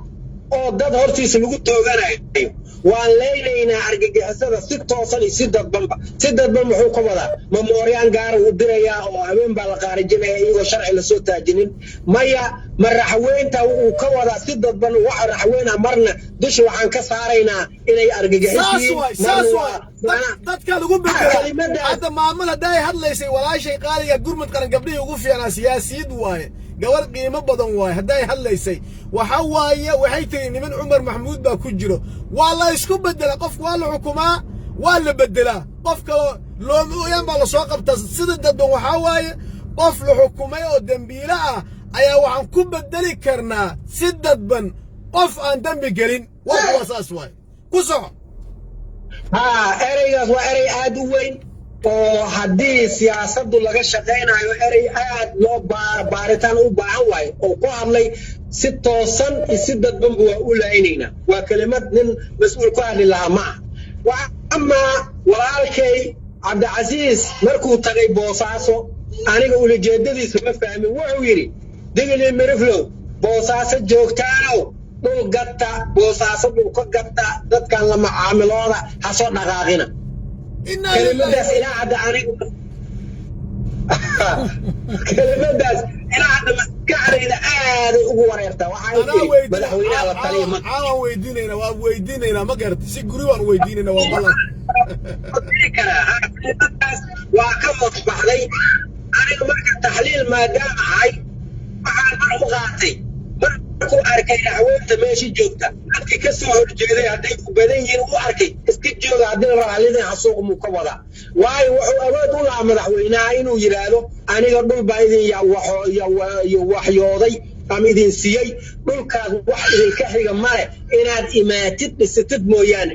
oo dad hortiisa lagu tooganayo waan leenaynaa argagixisada si toosan iyo si dadban wuxuu ka wadaa memorial gaar u dirayaa oo habeen baa la qaarijinaya iyagoo sharci la soo taajinin maya maraxweynta uu ka wadaa si dadban waxa raxweyna marna dusha waxaan ka saaraynaa inay argagixisii dadka lagu bedelo hadda maamul haday hadlaysay walaashay qaaliga gurmud qaran gabdhihii ugu fiicnaa siyaasiyad waaye gabadh qiimo badan waaye haday hadlaysay waxa waaye waxay tiri niman Cumar Maxmuud baa ku jiro waa la isku bedela qofku waa la xukumaa waa la bedelaa qof kale loo baa la soo qabtaa sida dadban waxa waaye qof la xukumay oo dambiile ah ayaa waxaan ku bedeli karnaa si dadban qof aan dambi gelin waa wasaas waaye ku soco ereygaas waa erey aad u weyn oo haddii siyaasaddu laga shaqaynayo erey aad loo baaritaan u baahan waayo oo ku hadlay si toosan iyo si dadban waa u laaynaynaa waa kelimad nin mas'uul ku hadli lahaa ma aha ama walaalkay cabdicasiis markuu tagay boosaaso aniga ulajeedadiisa ma fahmin wuxuu yidhi digli miriflow boosaaso joogtaanow dhul gatta boosaaso dhulka gatta dadkan la macaamilooda ha soo dhaqaaqina kelimadaas ilaa hadda aniga kelimadaas ilaa hadda maskaxdayda aaday ugu wareertaa waxaa yidhi madaxweynaha la taliya caawan weydiinaynaa ma garata si guri waan weydiinaynaa waa ballan waa ka mudbaxday aniga marka taxliil maadaama ahay waxaan mar u qaatay markuu arkay dacweynta meesha joogta dadkii ka soo horjeeday hadday ku badan yihiin u arkay iska jooga haddii raallidin xasuuq muu ka wadaa waayo wuxuu awood u lahaa madaxweynaha inuu yidhaahdo aniga dhul baa idin waxyooday ama idin siiyey dhulkaas wax idinka xiga male inaad imaatid dhisatid mooyaane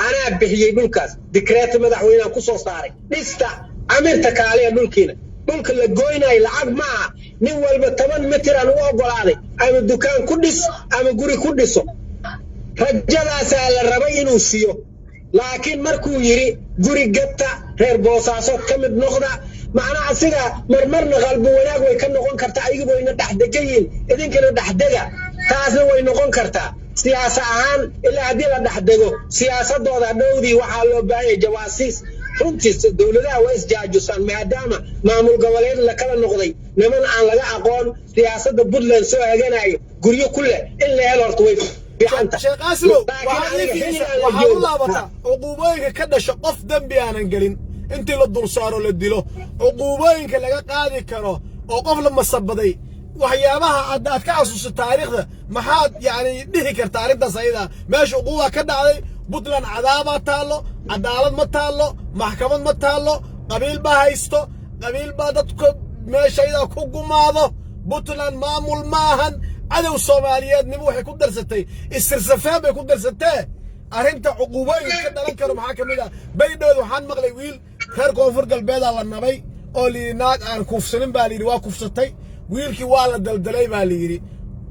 anaa bixiyey dhulkaas dikreeta madaxweynaha ku soo saaray dhista camirta kaaliya dhulkiina dhulka la goynayo lacag maaha nin walba 10 mitir aan u ogolaaday ama dukaan ku dhis ama guri ku dhiso rajadaasaa la rabay inuu siiyo laakiin markuu yidhi guri gatta reer boosaaso ka mid noqda macnaha asiga marmarna qalbi wanaag way ka noqon kartaa ayagu wayna dhexdegayiin idinkana dhexdega taasna way noqon kartaa siyaasa ahaan ilaa haddii la dhexdego siyaasadooda dhowdii waxaa loo baahanya jawaasiis runtii dowladaha waa isjaajusaan maadaama maamul goboleed la kala noqday niman aan laga aqoon siyaasadda puntland soo haganayo guryo ku leh in la helo horta way sheekh qaasimow waxaad u laabataa cuquubooyinka ka dhasha qof dembi aanan gelin intii la dul saaro la dilo cuquubooyinka laga qaadi karo oo qof la masabaday waxyaabaha aad ka xasuusta taariikhda maxaad yani dhihi kartaa arrintaas ayada meesha cuquuba ka dhacday puntland cadaabaa taallo cadaalad ma taallo maxkamad ma taallo qabiil baa haysto qabiil baa dadku meesha ayada ku gumaado puntland maamul maahan cadow soomaaliyeednimo waxay ku darsatay istirsafaan bay ku darsatee arrinta cuquubooyinka ka dhalan karo maxaa ka mid ah baydhowd waxaan maqlay wiil reer koonfur galbeedaa la nabay oo layidhi naag aan kufsanin baa layidhi waa kufsatay wiilkii waa la daldalay baa layidhi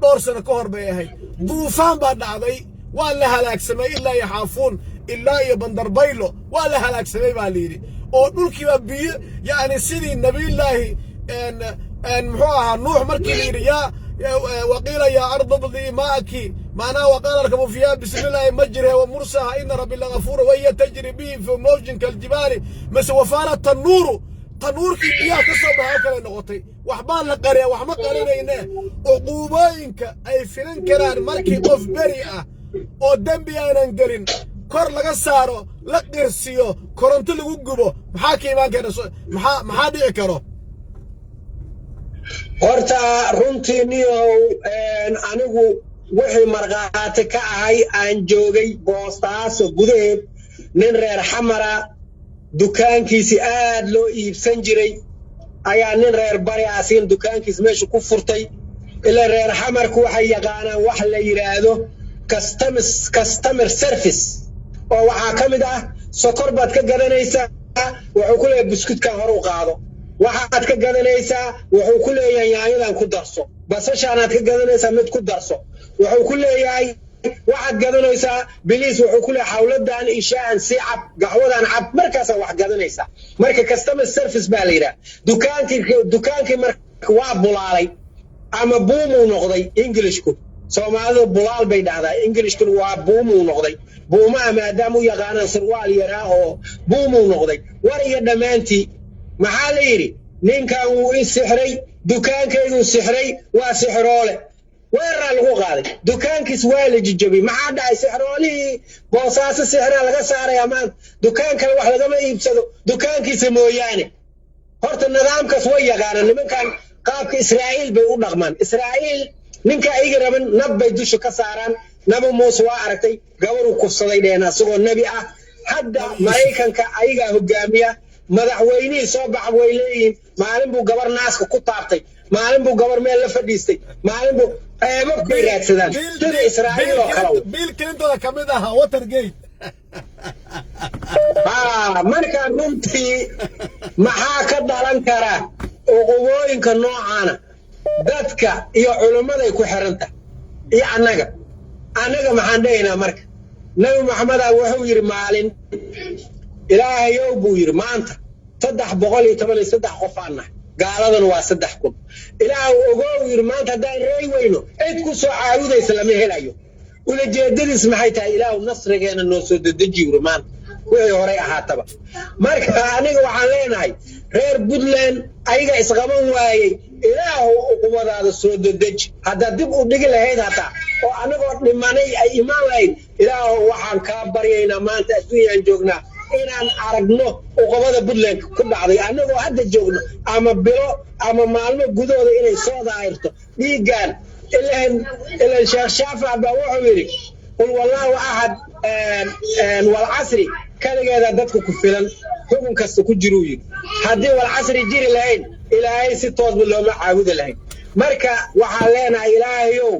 dhowr sano ka hor bay ahayd duufaan baa dhacday waa la halaagsamay ilaa iyo xaafuun ilaa iyo bandarbaylo waa la halaagsamay baa layidhi oo dhulkiiba biyo yani sidii nabiyullaahi muxuu ahaa nuux markii layidhi yaa وقيل يا أرض ابضي ماءك معناه وقال اركبوا فيها بسم الله مجرها ومرساها إن ربي لغفور وهي تجري به في موج كالجبال بس وفارت تنور كي بيها كسبها وكلا نغطي وحبان لقرية وحما قرينا عقوبينك أي فلن كران مركي قف بريئة oo dambi aanan gelin kor laga saaro la qirsiyo koronto lagu gubo maxaa ka imaan kara maxaa dhici karo horta runtii niyow anigu wixii marqaati ka ahay aan joogay boostaaso gudaheed nin reer xamara dukaankiisi aad loo iibsan jiray ayaa nin reer bari asiin dukaankiis meesha ku furtay ilaa reer xamarku waxay yaqaanaan wax la yiraahdo customer service oo waxaa ka mid ah sokor baad ka gadanaysaa wuxuu ku leeyahay buskudkan hor u qaado waxaad ka gadanaysaa wuxuu ku leeyahay yaanyadan ku darso basashaanaad ka gadanaysaa mid ku darso wuxuu ku leeyahay waxaad gadanaysaa biliis wuxuu ku leeyahay xawladan ishaan si cab gaxwadan cab markaas wax gadanaysaa marka customer service baa la yiraahdaa dukaankii marka waa bulaalay ama buumuu noqday Englishku Soomaalidu bulaal bay dhahdaa Englishku waa buumuu noqday buuma maadaama uu yaqaan sarwaal yaraa oo buumuu noqday war iyo dhamaantii maxaa la yiri ninkan uu sixray dukaankaygu sixray waa sixroole weerar lagu qaaday dukaankiis waa la jijabay maxaa dhacay sixroolihii boosaaso sixraa laga saaray amaan dukaanka wax laga iibsado dukaankiisa mooyaane horta nidaamkaas way yaqaanaan nimankan qaabka Israa'iil bay u dhaqmaan Israa'iil ninka ay raban nabbay dusha ka saaraan nabi Muuse waa aragtay gabar uu kufsaday dheena asagoo nabi ah hadda Mareykanka ayaga hogaamiya madaxweynihii soo baxay way leeyihiin maalin buu gabar naaska ku taabtay maalin buu gabar meel la fadhiistay maalin buu eebo ku raadsadaan sida Israa'iil oo kale Bill Clinton ka mid ah Watergate marka runtii maxaa ka dhalan kara uqubooyinka noocaana dadka iyo culimada ay ku xiranta iyo annaga maxaan dhahaynaa marka nabi maxamed wuxuu yiri maalin ilaahayow buu yidhi maanta 313 qof aan nahay gaaladana waa 3,000 ilaahu ogow yidhi maanta haddaan reey weyno cid ku soo caawidaysa lama helayo ulajeedadiis maxay tahay ilaahu nasrigeena noo soo dedeji yidhi maanta wixii horey ahaataba marka aniga waxaan leenahay reer Puntland ayaga isqaban waayey ilaahu uqubadaada soo dedeji hadda dib u dhigi lahayd hataa oo anagoo dhimanay ay imaan lahayd ilaahu waxaan kaa baryaynaa maanta adduunyaan joognaa inaan aragno uqubada Puntland ku dhacday anagoo hadda joogno ama bilo ama maalmo gudooda inay soo daahirto dhiigaan ilaan sheekh shaafic baa wuxuu yidhi qul wallaahu ahad walcasri kaligeeda dadka ku filan xukun kasta ku jiruu yidhi haddii walcasri jiri lahayn ilaahay si toosba looma caabudi lahayn marka waxaan leenahay ilaahayow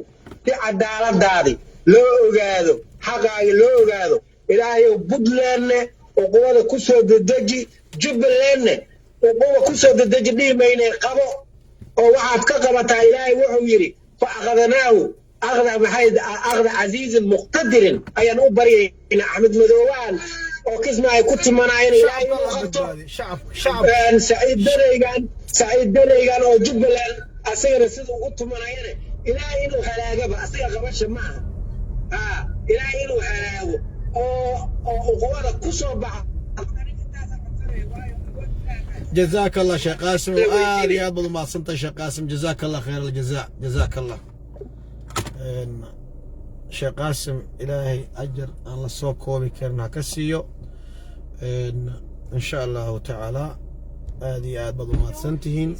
si cadaaladaadii loo ogaado xaqaagi loo ogaado ilaahayow Puntlandne uqubada ku soo dedeji Jubbalandne uquba ku soo dedeji dhiimayne qabo oo waxaad ka qabataa ilaahay wuxuu yidhi fa aqadnaahu أخذ عزيز مقتدر أيان أبرينا أحمد مدوان وكسمة كنت مناعين إلهي شعب سعيد دريغان أو جبلان أسير سيدو كنت مناعين إلهي إنو خلاقة أسير غبش معها إلهي إنو خلاقة أو قوانا كسو بعض جزاك الله شيخ قاسم يا أبو ما صنت شيخ قاسم جزاك الله خير الجزاء جزاك الله شيخ قاسم إلهي أجر الله سوكو بكرنا كسيو إن شاء الله تعالى هذه أبو ما صنتهين